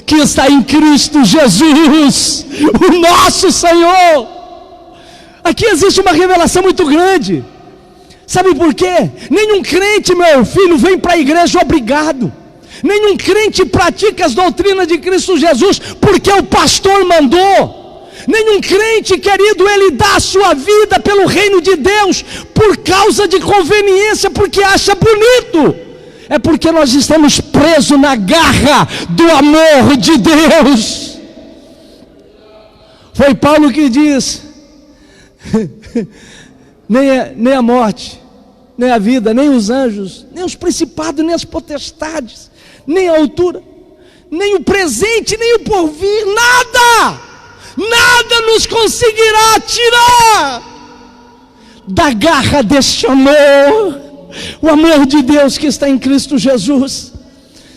que está em Cristo Jesus, o nosso Senhor. Aqui existe uma revelação muito grande. Sabe por quê? Nenhum crente, meu filho, vem para a igreja obrigado. Nenhum crente pratica as doutrinas de Cristo Jesus porque o pastor mandou. Nenhum crente, querido, ele dá a sua vida pelo reino de Deus por causa de conveniência, porque acha bonito. É porque nós estamos presos na garra do amor de Deus. Foi Paulo que diz: nem a morte, nem a vida, nem os anjos, nem os principados, nem as potestades, nem a altura, nem o presente, nem o porvir, nada nos conseguirá tirar da garra deste amor, o amor de Deus que está em Cristo Jesus.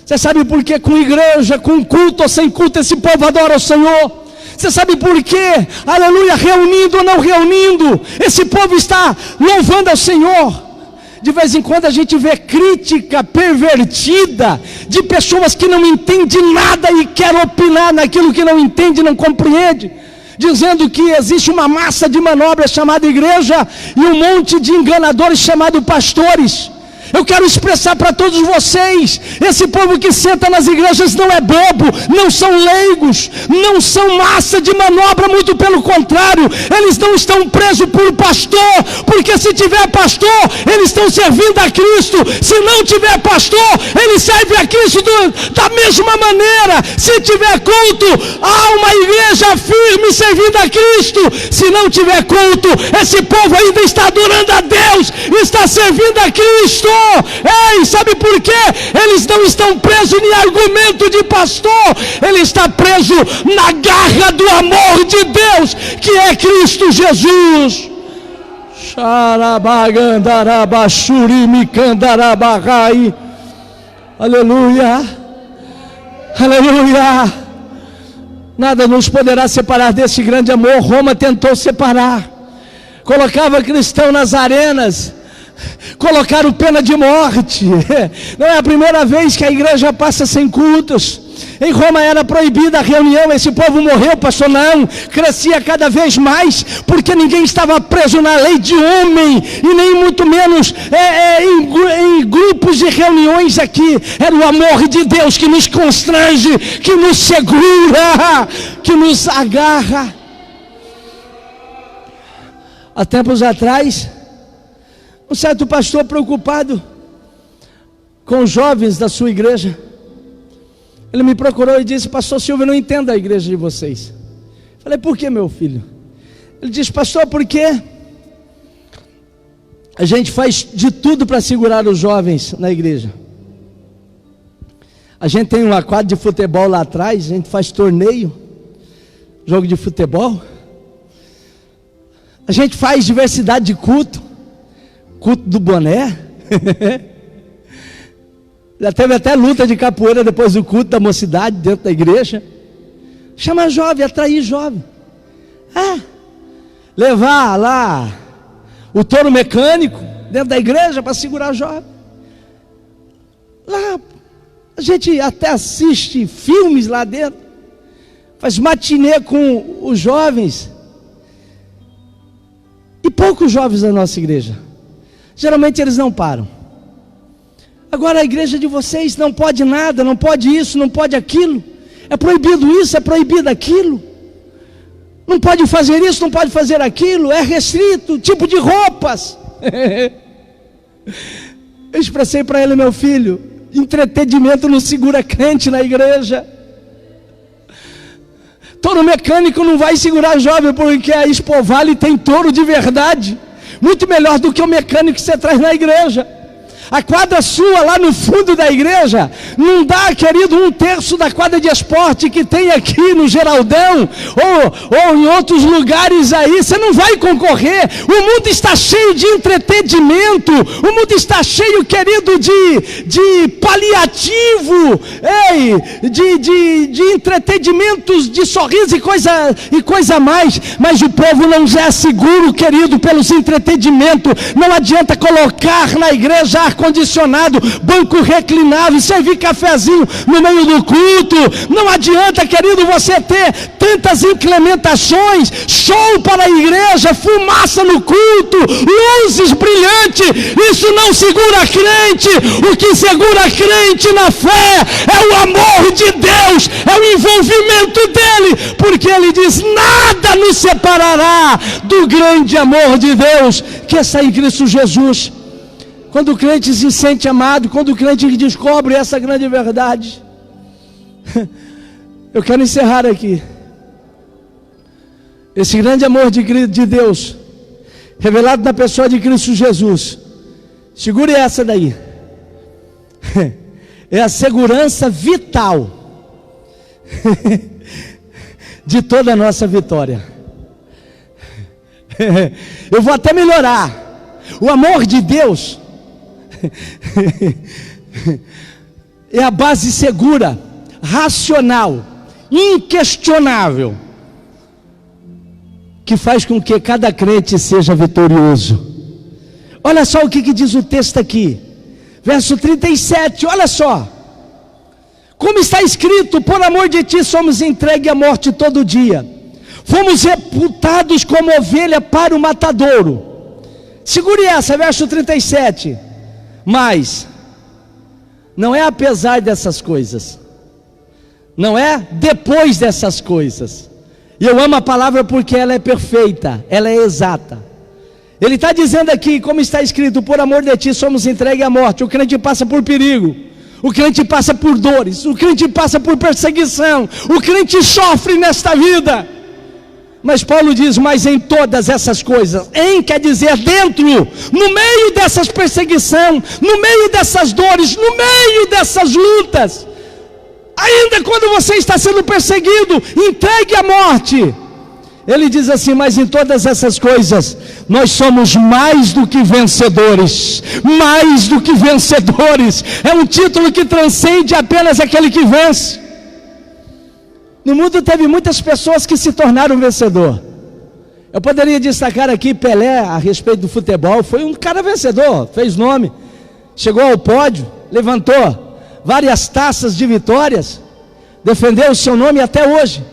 Você sabe por que com igreja, com culto ou sem culto, esse povo adora o Senhor? Você sabe por quê? Aleluia, reunindo ou não reunindo, esse povo está louvando ao Senhor. De vez em quando a gente vê crítica pervertida de pessoas que não entendem nada e querem opinar naquilo que não entende, não compreende, dizendo que existe uma massa de manobras chamada igreja e um monte de enganadores chamados pastores. Eu quero expressar para todos vocês: esse povo que senta nas igrejas não é bobo, não são leigos, não são massa de manobra, muito pelo contrário, eles não estão presos por pastor, porque se tiver pastor, eles estão servindo a Cristo. Se não tiver pastor, eles servem a Cristo da mesma maneira. Se tiver culto, há uma igreja firme servindo a Cristo. Se não tiver culto, esse povo ainda está adorando a Deus, está servindo a Cristo. Ei, sabe por quê? Eles não estão presos em argumento de pastor, ele está preso na garra do amor de Deus, que é Cristo Jesus. Aleluia, aleluia. Nada nos poderá separar desse grande amor. Roma tentou separar, colocava cristão nas arenas, colocaram pena de morte. Não é a primeira vez que a igreja passa sem cultos. Em Roma era proibida a reunião, esse povo morreu, pastor, não, crescia cada vez mais, porque ninguém estava preso na lei de homem, e nem muito menos em grupos de reuniões aqui. Era o amor de Deus que nos constrange, que nos segura, que nos agarra. Há tempos atrás, um certo pastor preocupado com os jovens da sua igreja, ele me procurou e disse: pastor Silvio, eu não entendo a igreja de vocês. Falei: por que, meu filho? Ele disse: pastor, porque a gente faz de tudo para segurar os jovens na igreja. A gente tem uma quadra de futebol lá atrás, a gente faz torneio, jogo de futebol. A gente faz diversidade de culto do boné. Já teve até luta de capoeira depois do culto da mocidade dentro da igreja. Chama jovem, atrair jovem. Levar lá o touro mecânico dentro da igreja para segurar jovem. Lá a gente até assiste filmes lá dentro, faz matinê com os jovens. E poucos jovens da nossa igreja, geralmente eles não param. Agora a igreja de vocês não pode nada, não pode isso, não pode aquilo, é proibido isso, é proibido aquilo, não pode fazer isso, não pode fazer aquilo, é restrito, tipo de roupas. Eu expressei para ele: meu filho, entretenimento não segura crente na igreja. Touro mecânico não vai segurar jovem, porque a Expo Vale tem touro de verdade, muito melhor do que o mecânico que você traz na igreja. A quadra sua lá no fundo da igreja não dá, querido, 1/3 da quadra de esporte que tem aqui no Geraldão ou em outros lugares aí. Você não vai concorrer. O mundo está cheio de entretenimento, o mundo está cheio, querido, de paliativo, de entretenimentos, de sorriso e coisa mais. Mas o povo não é seguro, querido, pelos entretenimentos. Não adianta colocar na igreja ar-condicionado, banco reclinável, servir cafezinho no meio do culto. Não adianta, querido, você ter tantas implementações, show para a igreja, fumaça no culto, luzes brilhantes. Isso não segura a crente. O que segura a crente na fé é o amor de Deus, é o envolvimento dele, porque ele diz: nada nos separará do grande amor de Deus que está em Cristo Jesus. Quando o crente se sente amado, quando o crente descobre essa grande verdade, eu quero encerrar aqui. Esse grande amor de Deus, revelado na pessoa de Cristo Jesus, segure essa daí, é a segurança vital de toda a nossa vitória. Eu vou até melhorar. O amor de Deus é a base segura, racional, inquestionável, que faz com que cada crente seja vitorioso. Olha só o que diz o texto aqui, verso 37, olha só. Como está escrito: por amor de ti somos entregues à morte todo dia, fomos reputados como ovelha para o matadouro. Segure essa, verso 37. Mas não é apesar dessas coisas, não é depois dessas coisas. E eu amo a palavra porque ela é perfeita, ela é exata. Ele está dizendo aqui, como está escrito: por amor de ti somos entregues à morte. O crente passa por perigo, o crente passa por dores, o crente passa por perseguição, o crente sofre nesta vida. Mas Paulo diz: mas em todas essas coisas, em quer dizer dentro, no meio dessas perseguições, no meio dessas dores, no meio dessas lutas, ainda quando você está sendo perseguido, entregue à morte, ele diz assim: mas em todas essas coisas, nós somos mais do que vencedores. Mais do que vencedores, é um título que transcende apenas aquele que vence. No mundo teve muitas pessoas que se tornaram vencedor. Eu poderia destacar aqui Pelé, a respeito do futebol. Foi um cara vencedor, fez nome, chegou ao pódio, levantou várias taças de vitórias, defendeu o seu nome até hoje.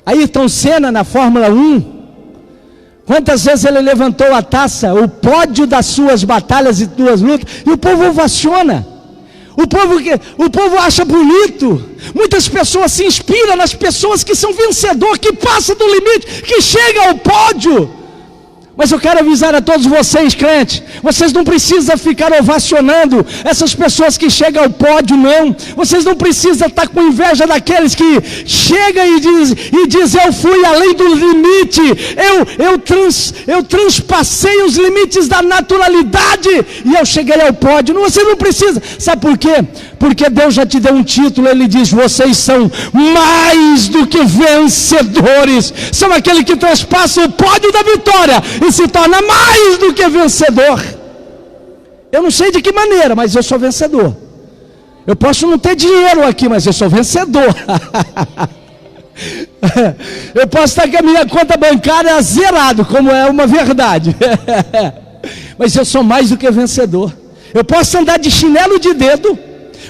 Ayrton Senna na Fórmula 1, quantas vezes ele levantou a taça, o pódio das suas batalhas e suas lutas, e o povo ovaciona. O povo acha bonito. Muitas pessoas se inspiram nas pessoas que são vencedores, que passam do limite, que chegam ao pódio. Mas eu quero avisar a todos vocês, crentes, vocês não precisam ficar ovacionando essas pessoas que chegam ao pódio, não. Vocês não precisam estar com inveja daqueles que chegam e diz eu fui além do limite, eu transpassei os limites da naturalidade e eu cheguei ao pódio. Não, você não precisa. Sabe por quê? Porque Deus já te deu um título. Ele diz: vocês são mais do que vencedores. São aquele que transpassa o pódio da vitória e se torna mais do que vencedor. Eu não sei de que maneira, mas eu sou vencedor. Eu posso não ter dinheiro aqui, mas eu sou vencedor. Eu posso estar com a minha conta bancária zerado, como é uma verdade. Mas eu sou mais do que vencedor. Eu posso andar de chinelo de dedo,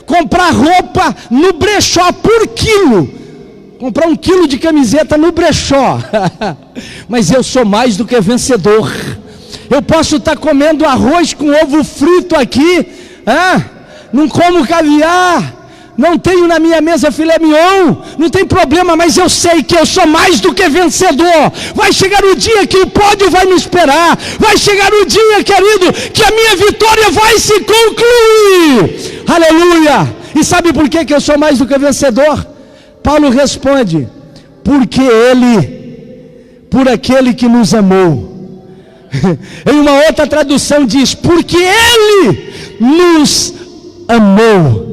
comprar roupa no brechó por quilo, comprar 1 quilo de camiseta no brechó, mas eu sou mais do que vencedor. Eu posso estar comendo arroz com ovo frito aqui, não como caviar, não tenho na minha mesa filé mignon, não tem problema, mas eu sei que eu sou mais do que vencedor. Vai chegar o dia que o pódio vai me esperar, vai chegar o dia, querido, que a minha vitória vai se concluir. Aleluia! E sabe por que eu sou mais do que vencedor? Paulo responde: porque por aquele que nos amou. Em uma outra tradução diz: porque ele nos amou.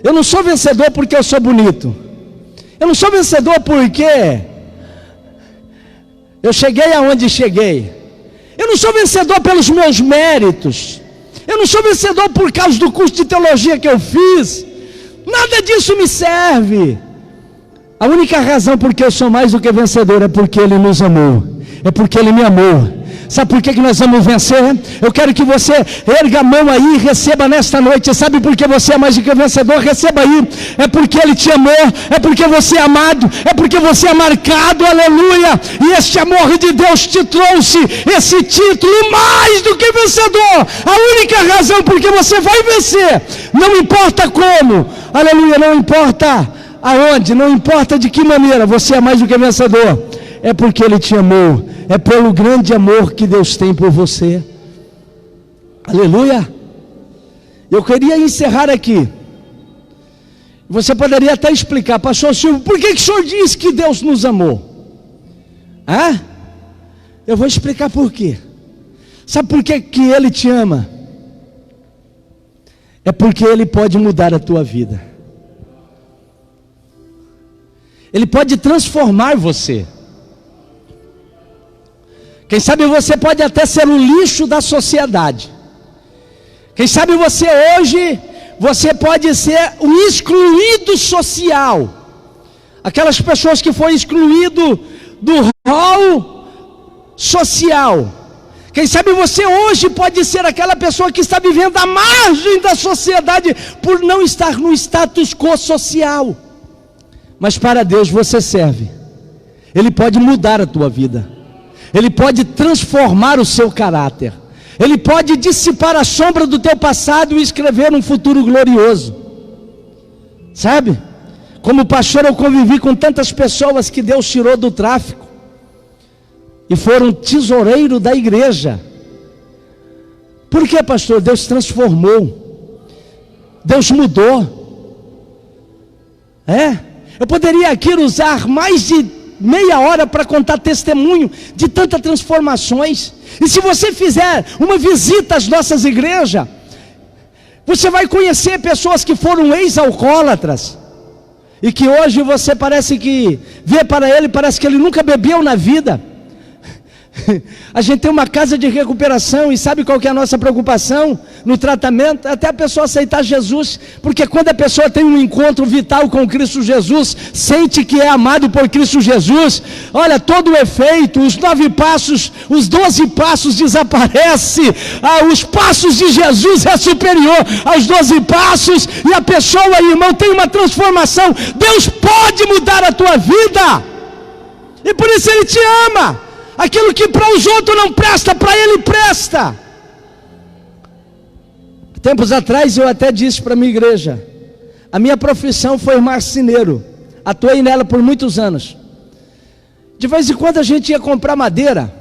Eu não sou vencedor porque eu sou bonito. Eu não sou vencedor porque eu cheguei aonde cheguei. Eu não sou vencedor pelos meus méritos. Eu não sou vencedor por causa do curso de teologia que eu fiz. Nada disso me serve. A única razão porque eu sou mais do que vencedor é porque Ele nos amou. É porque Ele me amou. Sabe por que nós vamos vencer? Eu quero que você erga a mão aí e receba nesta noite. Sabe por que você é mais do que vencedor? Receba aí. É porque Ele te amou, é porque você é amado, é porque você é marcado, aleluia. E este amor de Deus te trouxe esse título mais do que vencedor. A única razão porque você vai vencer, não importa como, aleluia, não importa aonde, não importa de que maneira, você é mais do que vencedor, é porque Ele te amou, é pelo grande amor que Deus tem por você, aleluia. Eu queria encerrar aqui. Você poderia até explicar, pastor Silvio, por que o senhor diz que Deus nos amou? Eu vou explicar por quê. Sabe por que Ele te ama? É porque Ele pode mudar a tua vida. Ele pode transformar você. Quem sabe você pode até ser um lixo da sociedade. Quem sabe você hoje, você pode ser um excluído social. Aquelas pessoas que foram excluídas do hall social. Quem sabe você hoje pode ser aquela pessoa que está vivendo à margem da sociedade por não estar no status quo social. Mas para Deus você serve. Ele pode mudar a tua vida. Ele pode transformar o seu caráter. Ele pode dissipar a sombra do teu passado e escrever um futuro glorioso. Sabe? Como pastor eu convivi com tantas pessoas que Deus tirou do tráfico e foram tesoureiro da igreja. Por que, pastor? Deus transformou. Deus mudou. Eu poderia aqui usar mais de meia hora para contar testemunho de tantas transformações. E se você fizer uma visita às nossas igrejas, você vai conhecer pessoas que foram ex-alcoólatras e que hoje você parece que vê para ele, parece que ele nunca bebeu na vida. A gente tem uma casa de recuperação e sabe qual que é a nossa preocupação no tratamento? Até a pessoa aceitar Jesus, porque quando a pessoa tem um encontro vital com Cristo Jesus, sente que é amado por Cristo Jesus, olha, todo o efeito, os 9 passos, os 12 passos desaparece, os passos de Jesus é superior aos 12 passos, e a pessoa, irmão, tem uma transformação. Deus pode mudar a tua vida, e por isso Ele te ama. Aquilo que para os outros não presta, para Ele presta. Tempos atrás eu até disse para a minha igreja, a minha profissão foi marceneiro, atuei nela por muitos anos. De vez em quando a gente ia comprar madeira,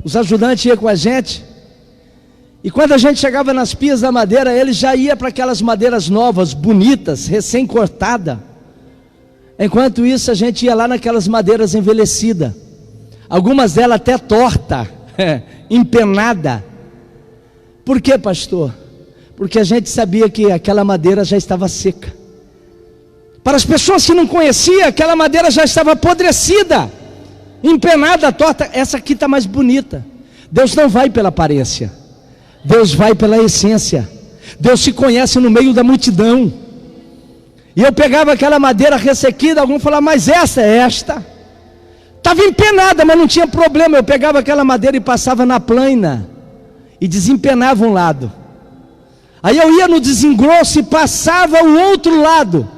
os ajudantes iam com a gente, e quando a gente chegava nas pias da madeira, ele já ia para aquelas madeiras novas, bonitas, recém-cortadas. Enquanto isso a gente ia lá naquelas madeiras envelhecidas, algumas delas até torta, empenada. Por quê, pastor? Porque a gente sabia que aquela madeira já estava seca. Para as pessoas que não conheciam, aquela madeira já estava apodrecida, empenada, torta. Essa aqui está mais bonita. Deus não vai pela aparência, Deus vai pela essência. Deus se conhece no meio da multidão. E eu pegava aquela madeira ressequida, algum falava, mas essa é esta. Estava empenada, mas não tinha problema. Eu pegava aquela madeira e passava na plana e desempenava um lado. Aí eu ia no desengrosso e passava o outro lado.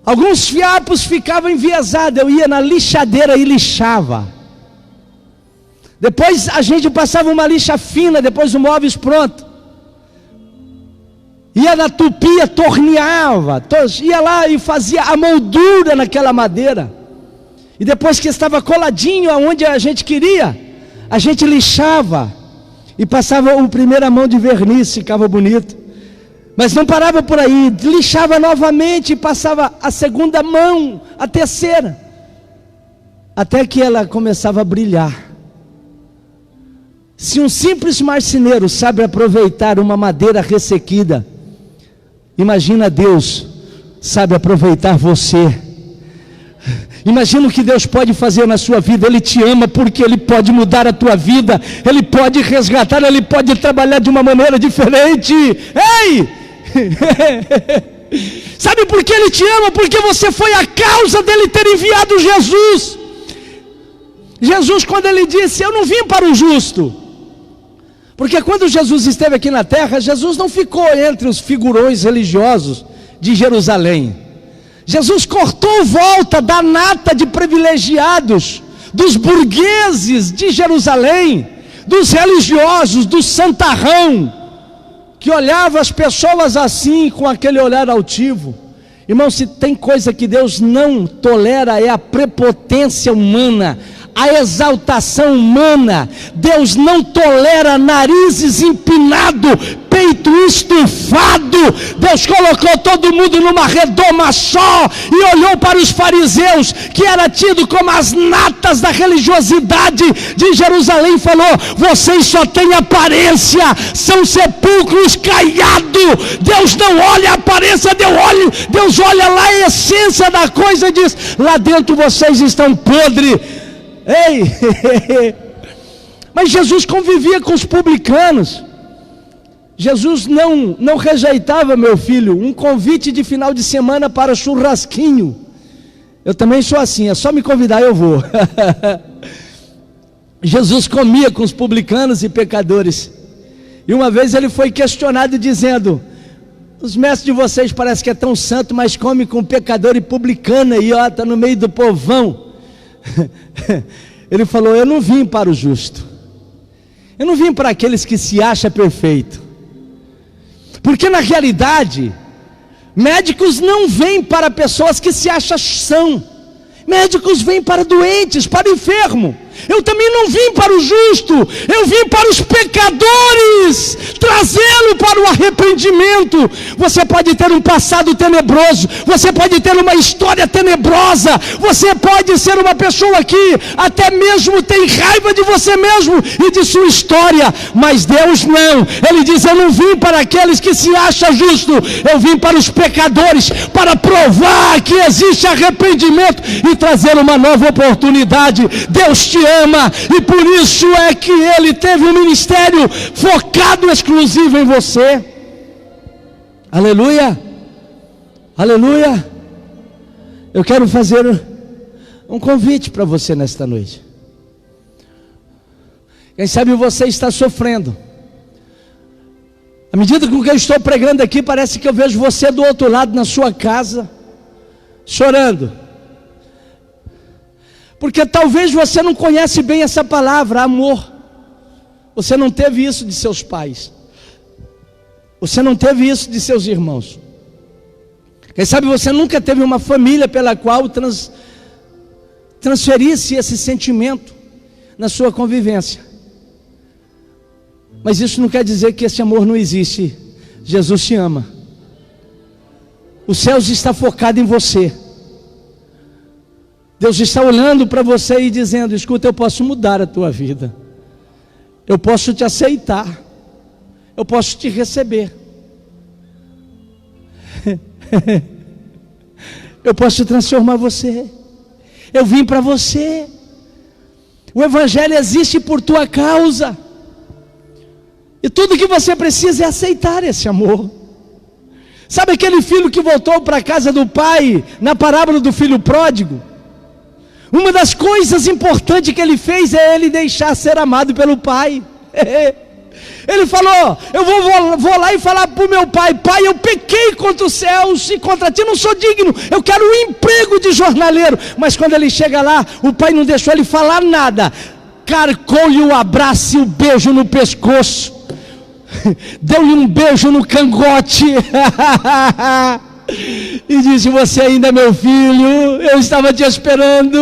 Alguns fiapos ficavam enviesados, eu ia na lixadeira e lixava. Depois a gente passava uma lixa fina, depois do móveis pronto. Ia na tupia, torneava, ia lá e fazia a moldura naquela madeira. E depois que estava coladinho aonde a gente queria, a gente lixava e passava a primeira mão de verniz, ficava bonito. Mas não parava por aí, lixava novamente e passava a segunda mão, a terceira, até que ela começava a brilhar. Se um simples marceneiro sabe aproveitar uma madeira ressequida, imagina Deus sabe aproveitar você. Imagina o que Deus pode fazer na sua vida. Ele te ama porque Ele pode mudar a tua vida, Ele pode resgatar, Ele pode trabalhar de uma maneira diferente. Ei! Sabe por que Ele te ama? Porque você foi a causa dEle ter enviado Jesus. Jesus, quando ele disse: eu não vim para o justo, porque quando Jesus esteve aqui na terra, Jesus não ficou entre os figurões religiosos de Jerusalém. Jesus cortou volta da nata de privilegiados, dos burgueses de Jerusalém, dos religiosos, do santarrão, que olhava as pessoas assim, com aquele olhar altivo. Irmão, se tem coisa que Deus não tolera, é a prepotência humana, a exaltação humana. Deus não tolera narizes empinados, peito estufado. Deus colocou todo mundo numa redoma só e olhou para os fariseus, que era tido como as natas da religiosidade de Jerusalém, e falou: vocês só têm aparência, são sepulcros caiados. Deus não olha a aparência, Deus olha lá a essência da coisa e diz: lá dentro vocês estão podres. Ei, mas Jesus convivia com os publicanos. Jesus não rejeitava, meu filho, um convite de final de semana para churrasquinho. Eu também sou assim, é só me convidar, eu vou. Jesus comia com os publicanos e pecadores. E uma vez ele foi questionado dizendo: os mestres de vocês parecem que é tão santo, mas come com pecador e publicano, e ó, está no meio do povão. Ele falou: eu não vim para o justo, eu não vim para aqueles que se acham perfeito, porque na realidade médicos não vêm para pessoas que se acham são, médicos vêm para doentes, para enfermo. Eu também não vim para o justo, eu vim para os pecadores, trazê-lo para o arrependimento. Você pode ter um passado tenebroso, você pode ter uma história tenebrosa, você pode ser uma pessoa que até mesmo tem raiva de você mesmo e de sua história, mas Deus não. Ele diz: eu não vim para aqueles que se acham justo, eu vim para os pecadores, para provar que existe arrependimento e trazer uma nova oportunidade. Deus te ama, e por isso é que Ele teve um ministério focado exclusivo em você. Aleluia, aleluia. Eu quero fazer um convite para você nesta noite. Quem sabe você está sofrendo. À medida que eu estou pregando aqui, parece que eu vejo você do outro lado na sua casa, chorando. Porque talvez você não conhece bem essa palavra, amor. Você não teve isso de seus pais, você não teve isso de seus irmãos. Quem sabe você nunca teve uma família pela qual transferisse esse sentimento na sua convivência. Mas isso não quer dizer que esse amor não existe. Jesus te ama. Os céus estão focados em você. Deus está olhando para você e dizendo: escuta, eu posso mudar a tua vida, eu posso te aceitar, eu posso te receber, eu posso transformar você, eu vim para você. O Evangelho existe por tua causa, e tudo que você precisa é aceitar esse amor. Sabe aquele filho que voltou para a casa do pai, na parábola do filho pródigo? Uma das coisas importantes que ele fez é ele deixar ser amado pelo pai. Ele falou: eu vou lá e falar para o meu pai: pai, eu pequei contra os céus e contra ti, não sou digno, eu quero um emprego de jornaleiro. Mas quando ele chega lá, o pai não deixou ele falar nada, carcou-lhe o abraço e o beijo no pescoço, deu-lhe um beijo no cangote e disse: você ainda é meu filho, eu estava te esperando,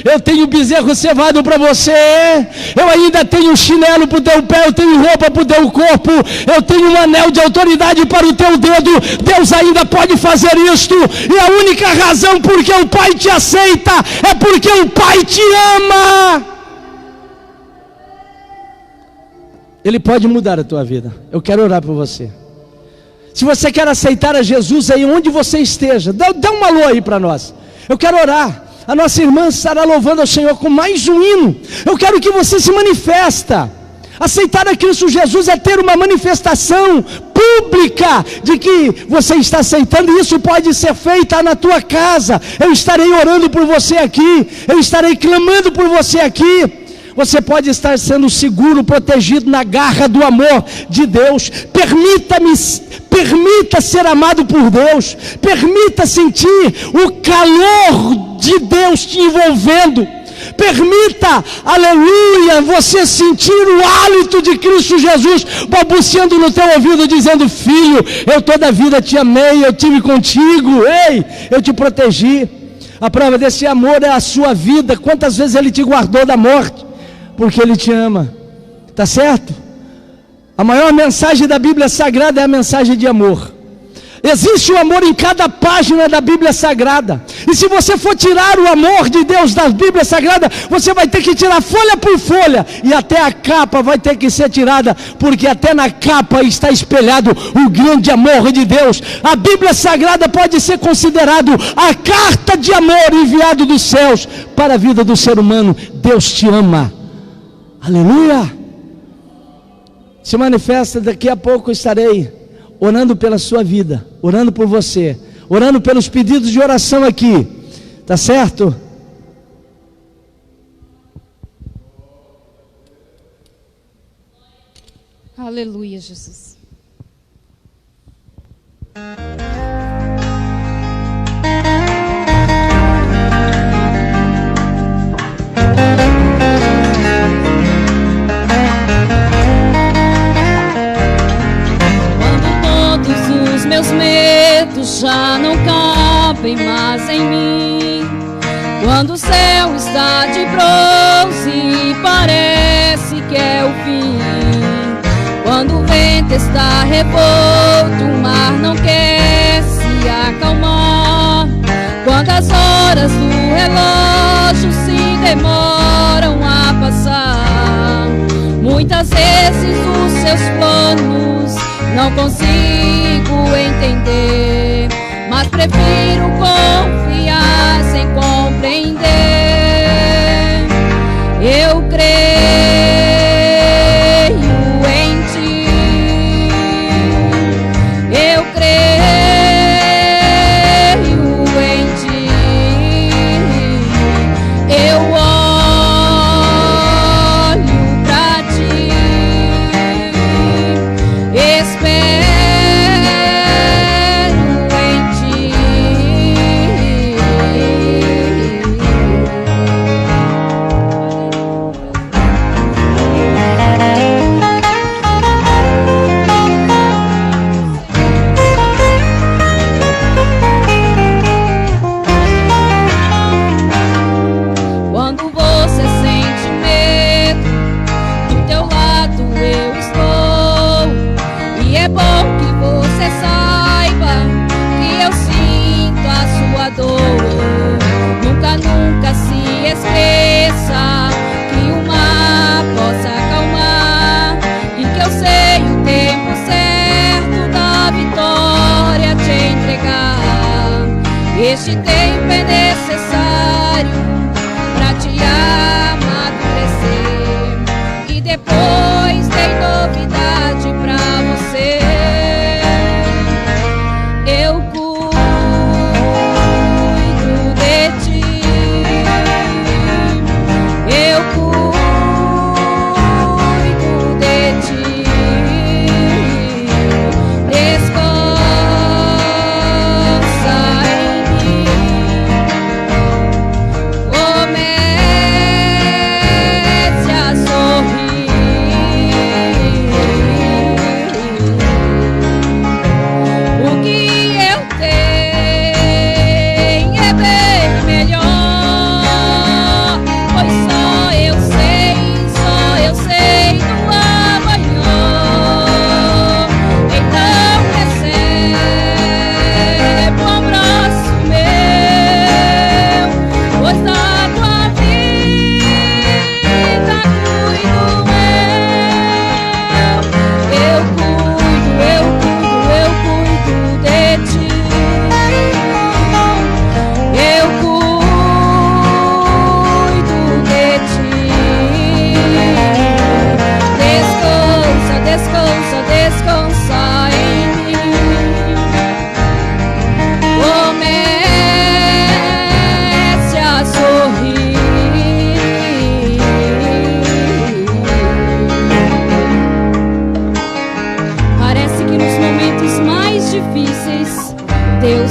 eu tenho bezerro cevado para você, eu ainda tenho chinelo para o teu pé, eu tenho roupa para o teu corpo, eu tenho um anel de autoridade para o teu dedo. Deus ainda pode fazer isto, e a única razão porque o Pai te aceita é porque o Pai te ama. Ele pode mudar a tua vida. Eu quero orar por você. Se você quer aceitar a Jesus aí onde você esteja, dá um alô aí para nós. Eu quero orar. A nossa irmã estará louvando ao Senhor com mais um hino. Eu quero que você se manifesta. Aceitar a Cristo Jesus é ter uma manifestação pública de que você está aceitando, e isso pode ser feito na tua casa. Eu estarei orando por você aqui, eu estarei clamando por você aqui. Você pode estar sendo seguro, protegido na garra do amor de Deus. Permita ser amado por Deus, permita sentir o calor de Deus te envolvendo. Permita, aleluia, você sentir o hálito de Cristo Jesus balbuciando no teu ouvido, dizendo: filho, eu toda a vida te amei, eu tive contigo, ei, eu te protegi. A prova desse amor é a sua vida. Quantas vezes Ele te guardou da morte? Porque Ele te ama, tá certo? A maior mensagem da Bíblia Sagrada é a mensagem de amor. Existe o amor em cada página da Bíblia Sagrada. E se você for tirar o amor de Deus da Bíblia Sagrada, você vai ter que tirar folha por folha, e até a capa vai ter que ser tirada, porque até na capa está espelhado o grande amor de Deus. A Bíblia Sagrada pode ser considerado a carta de amor enviado dos céus para a vida do ser humano. Deus te ama. Aleluia. Se manifesta, daqui a pouco estarei orando pela sua vida, orando por você, orando pelos pedidos de oração aqui, tá certo? Aleluia, Jesus. Meus medos já não cabem mais em mim. Quando o céu está de bronze, parece que é o fim. Quando o vento está revolto, o mar não quer se acalmar. Quando as horas do relógio se demoram a passar, muitas vezes os seus planos não consigo entender, mas prefiro confiar sem compreender. Eu creio em ti, eu creio em ti, eu olho pra ti, espero em ti. Quando você sente medo, do teu lado eu estou. E é bom que você saiba que eu sinto a sua dor. Nunca, nunca se esqueça que o mar possa acalmar, e que eu sei o tempo certo da vitória te entregar. Este tempo é necessário pra te amadurecer, e depois tem novidade pra você. Eu cuido de ti, eu cuido de ti. Descansa em mim, comece a sorrir.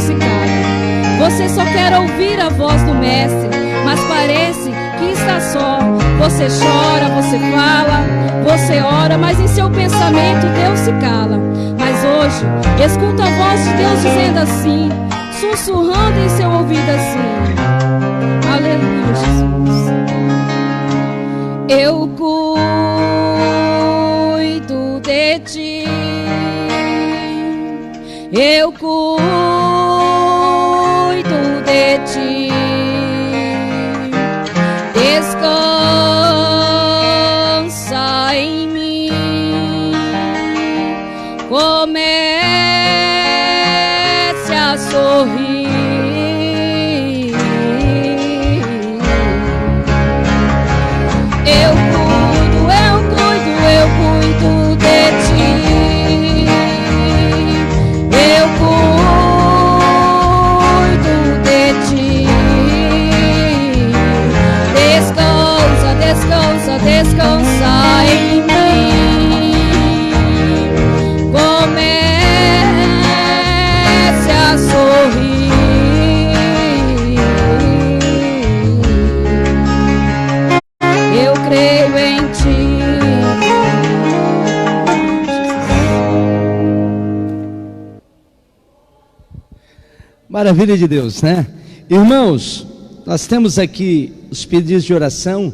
se cala. Você só quer ouvir a voz do mestre, mas parece que está só. Você chora, você fala, você ora, mas em seu pensamento Deus se cala. Mas hoje, escuta a voz de Deus dizendo assim, sussurrando em seu ouvido assim: aleluia, Jesus. Eu cuido de ti, eu cuido de ti. Descansa em mim, comece a sorrir. Eu cuido de ti. Eu cuido de ti. Descansa, descansa, descansa em mim. Comece a sorrir. Eu creio em ti. Maravilha de Deus, né? Irmãos, nós temos aqui os pedidos de oração.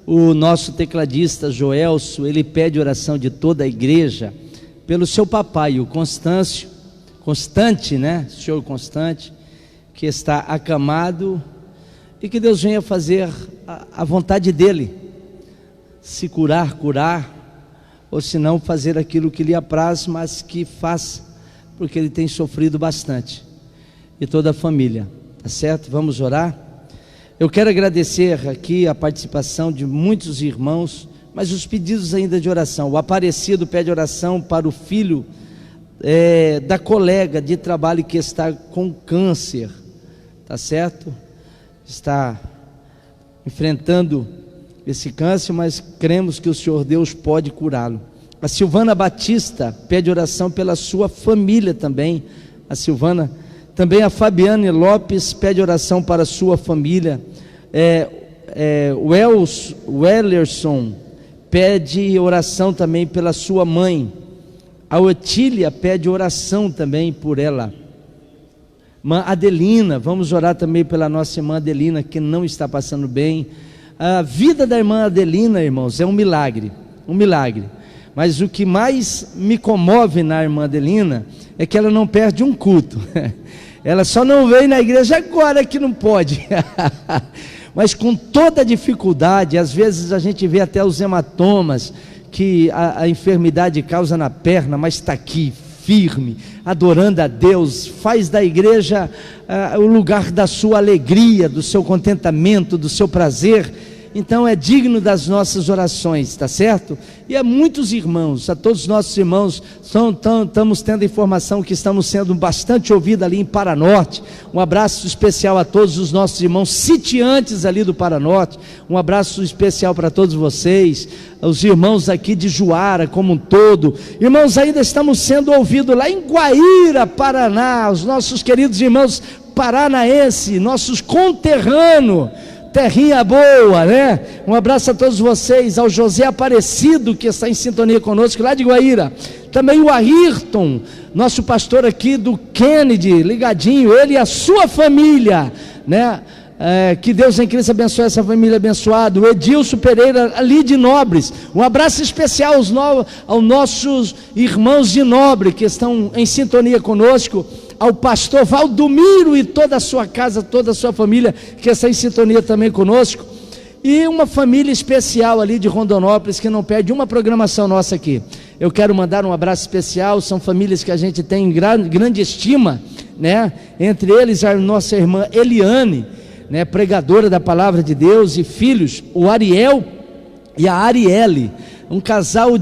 O nosso tecladista Joelso, ele pede oração de toda a igreja pelo seu papai, o Constante, né? O senhor Constante, que está acamado, e que Deus venha fazer a vontade dele, se curar, ou se não fazer aquilo que lhe apraz, mas que faça, porque ele tem sofrido bastante. E toda a família, tá certo? Vamos orar? Eu quero agradecer aqui a participação de muitos irmãos, mas os pedidos ainda de oração. O Aparecido pede oração para o filho da colega de trabalho que está com câncer, tá certo? Está enfrentando esse câncer, mas cremos que o Senhor Deus pode curá-lo. A Silvana Batista pede oração pela sua família também. A Silvana. Também a Fabiane Lopes pede oração para a sua família. O Wellerson pede oração também pela sua mãe. A Otília pede oração também por ela. Irmã Adelina, vamos orar também pela nossa irmã Adelina, que não está passando bem. A vida da irmã Adelina, irmãos, é um milagre, Mas o que mais me comove na irmã Adelina é que ela não perde um culto. Ela só não veio na igreja agora que não pode. Mas com toda a dificuldade, às vezes a gente vê até os hematomas que a enfermidade causa na perna, mas está aqui, firme, adorando a Deus, faz da igreja o lugar da sua alegria, do seu contentamento, do seu prazer. Então é digno das nossas orações, tá certo? E a muitos irmãos, a todos os nossos irmãos, estamos tendo informação que estamos sendo bastante ouvidos ali em Paranorte. Um abraço especial a todos os nossos irmãos sitiantes ali do Paranorte. Um abraço especial para todos vocês, os irmãos aqui de Juara como um todo. Irmãos, ainda estamos sendo ouvidos lá em Guaíra, Paraná, os nossos queridos irmãos paranaenses, nossos conterrâneos. Terrinha boa, né? Um abraço a todos vocês, ao José Aparecido, que está em sintonia conosco, lá de Guaíra. Também o Ayrton, nosso pastor aqui do Kennedy, ligadinho, ele e a sua família, né? Que Deus em Cristo abençoe essa família abençoada. O Edilson Pereira, ali de Nobres. Um abraço especial aos nossos irmãos de Nobre, que estão em sintonia conosco. Ao pastor Valdomiro e toda a sua casa, toda a sua família, que está em sintonia também conosco. E uma família especial ali de Rondonópolis, que não perde uma programação nossa aqui. Eu quero mandar um abraço especial, são famílias que a gente tem em grande estima, né? Entre eles a nossa irmã Eliane, né? Pregadora da palavra de Deus, e filhos, o Ariel e a Arielle, um casal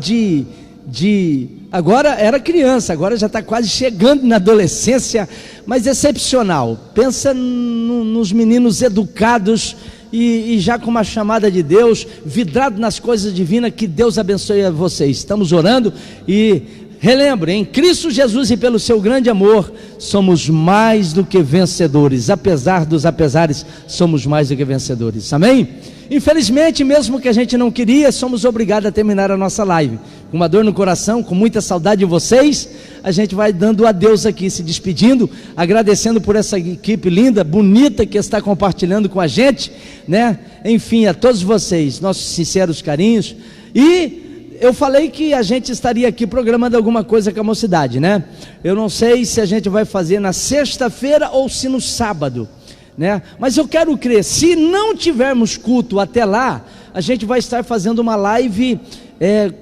agora era criança, agora já está quase chegando na adolescência, mas excepcional. Pensa nos meninos educados e já com uma chamada de Deus, vidrado nas coisas divinas. Que Deus abençoe a vocês. Estamos orando e Relembre, em Cristo Jesus e pelo seu grande amor, somos mais do que vencedores. Apesar dos apesares, somos mais do que vencedores. Amém? Infelizmente, mesmo que a gente não queria, somos obrigados a terminar a nossa live. Com uma dor no coração, com muita saudade de vocês, a gente vai dando adeus aqui, se despedindo, agradecendo por essa equipe linda, bonita, que está compartilhando com a gente, né? Enfim, a todos vocês, nossos sinceros carinhos. E eu falei que a gente estaria aqui programando alguma coisa com a mocidade, né? Eu não sei se a gente vai fazer na sexta-feira ou se no sábado, né? Mas eu quero crer, se não tivermos culto até lá, a gente vai estar fazendo uma live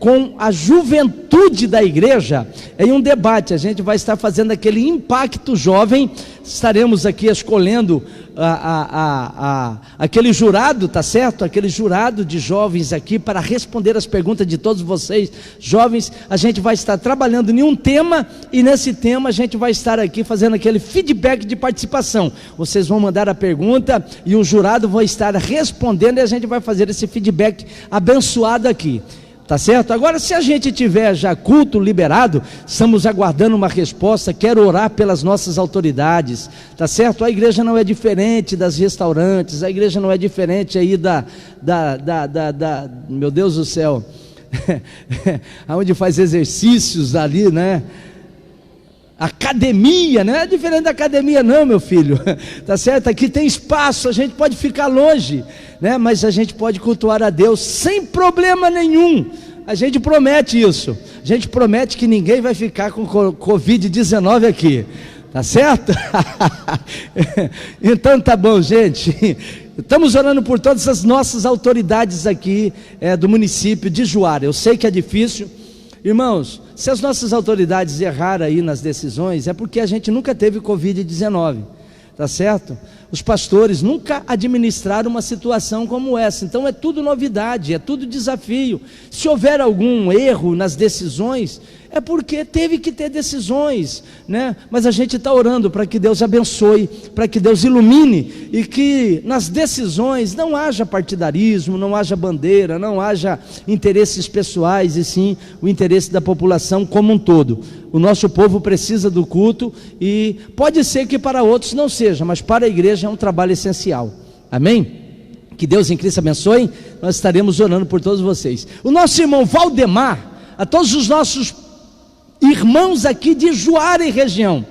com a juventude da igreja, em um debate. A gente vai estar fazendo aquele impacto jovem. Estaremos aqui escolhendo aquele jurado, tá certo? Aquele jurado de jovens aqui para responder as perguntas de todos vocês, jovens. A gente vai estar trabalhando em um tema, e nesse tema a gente vai estar aqui fazendo aquele feedback de participação. Vocês vão mandar a pergunta e o jurado vai estar respondendo, e a gente vai fazer esse feedback abençoado aqui. Tá certo? Agora, se a gente tiver já culto liberado, estamos aguardando uma resposta. Quero orar pelas nossas autoridades, tá certo? A igreja não é diferente das restaurantes, a igreja não é diferente aí meu Deus do céu, aonde faz exercícios ali, né? Academia, não é diferente da academia não, meu filho, tá certo? Aqui tem espaço, a gente pode ficar longe, né? Mas a gente pode cultuar a Deus sem problema nenhum. A gente promete isso, a gente promete que ninguém vai ficar com Covid-19 aqui, tá certo? Então tá bom, gente. Estamos orando por todas as nossas autoridades aqui do município de Juara. Eu sei que é difícil. Irmãos, se as nossas autoridades erraram aí nas decisões, é porque a gente nunca teve Covid-19, tá certo? Os pastores nunca administraram uma situação como essa, então é tudo novidade, é tudo desafio. Se houver algum erro nas decisões, é porque teve que ter decisões, né? Mas a gente está orando para que Deus abençoe, para que Deus ilumine, e que nas decisões não haja partidarismo, não haja bandeira, não haja interesses pessoais, e sim o interesse da população como um todo. O nosso povo precisa do culto, e pode ser que para outros não seja, mas para a igreja é um trabalho essencial. Amém? Que Deus em Cristo abençoe. Nós estaremos orando por todos vocês. O nosso irmão Valdemar, a todos os nossos irmãos aqui de Juara e região,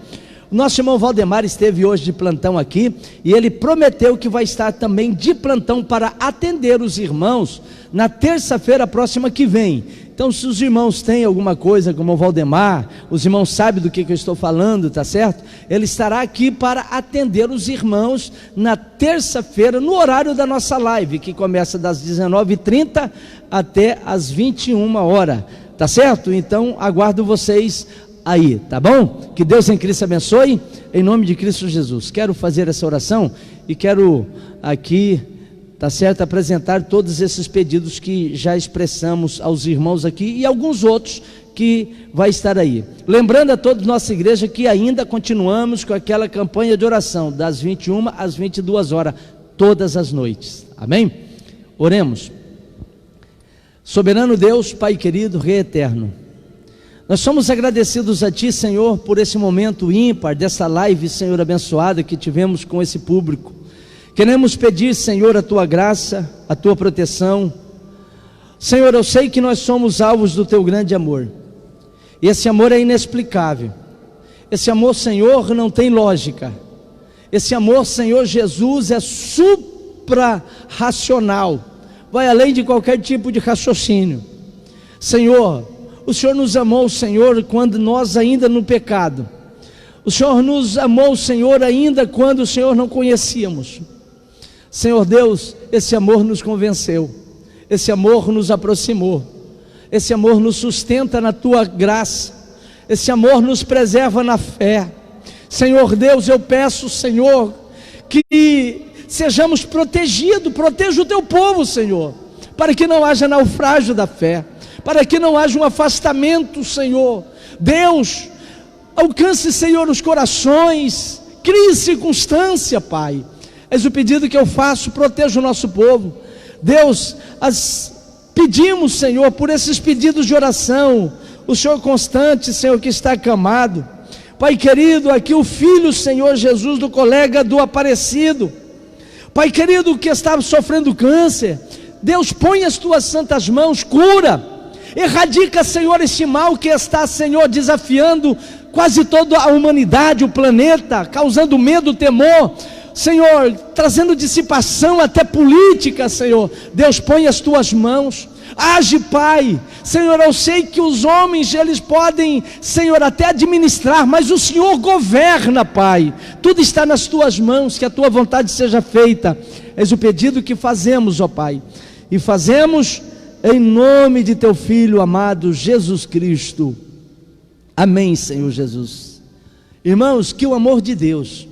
o nosso irmão Valdemar esteve hoje de plantão aqui, e ele prometeu que vai estar também de plantão para atender os irmãos na terça-feira próxima que vem. Então, se os irmãos têm alguma coisa, como o Valdemar, os irmãos sabem do que eu estou falando, tá certo? Ele estará aqui para atender os irmãos na terça-feira, no horário da nossa live, que começa das 19h30 até as 21h, tá certo? Então, aguardo vocês aí, tá bom? Que Deus em Cristo abençoe, em nome de Cristo Jesus. Quero fazer essa oração e quero aqui, tá certo, apresentar todos esses pedidos que já expressamos aos irmãos aqui, e alguns outros que vai estar aí. Lembrando a toda nossa igreja que ainda continuamos com aquela campanha de oração, das 21 às 22h, todas as noites. Amém? Oremos. Soberano Deus, Pai querido, Rei eterno, nós somos agradecidos a Ti, Senhor, por esse momento ímpar dessa live, Senhor, abençoada que tivemos com esse público. Queremos pedir, Senhor, a Tua graça, a Tua proteção. Senhor, eu sei que nós somos alvos do Teu grande amor, e esse amor é inexplicável. Esse amor, Senhor, não tem lógica. Esse amor, Senhor Jesus, é supra-racional, vai além de qualquer tipo de raciocínio. Senhor, o Senhor nos amou, Senhor, quando nós ainda no pecado. O Senhor nos amou, Senhor, ainda quando o Senhor não conhecíamos. Senhor Deus, esse amor nos convenceu, esse amor nos aproximou, esse amor nos sustenta na Tua graça, esse amor nos preserva na fé. Senhor Deus, eu peço, Senhor, que sejamos protegidos, proteja o Teu povo, Senhor, para que não haja naufrágio da fé, para que não haja um afastamento, Senhor. Deus, alcance, Senhor, os corações, crie circunstância, Pai. És o pedido que eu faço, proteja o nosso povo. Deus, pedimos, Senhor, por esses pedidos de oração, o Senhor Constante, Senhor, que está acamado. Pai querido, aqui o filho, Senhor Jesus, do colega do Aparecido. Pai querido, que está sofrendo câncer. Deus, põe as tuas santas mãos, cura. Erradica, Senhor, este mal que está, Senhor, desafiando quase toda a humanidade, o planeta, causando medo, temor, Senhor, trazendo dissipação até política, Senhor. Deus, põe as tuas mãos, age, Pai. Senhor, eu sei que os homens, eles podem, Senhor, até administrar, mas o Senhor governa, Pai. Tudo está nas tuas mãos, que a tua vontade seja feita. És o pedido que fazemos, ó Pai, e fazemos em nome de teu Filho amado Jesus Cristo. Amém, Senhor Jesus. Irmãos, que o amor de Deus,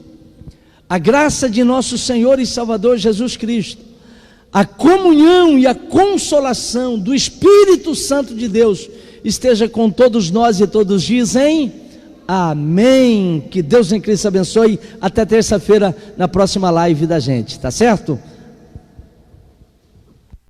a graça de nosso Senhor e Salvador Jesus Cristo, a comunhão e a consolação do Espírito Santo de Deus esteja com todos nós e todos dizem amém. Que Deus em Cristo abençoe. Até terça-feira na próxima live da gente, tá certo?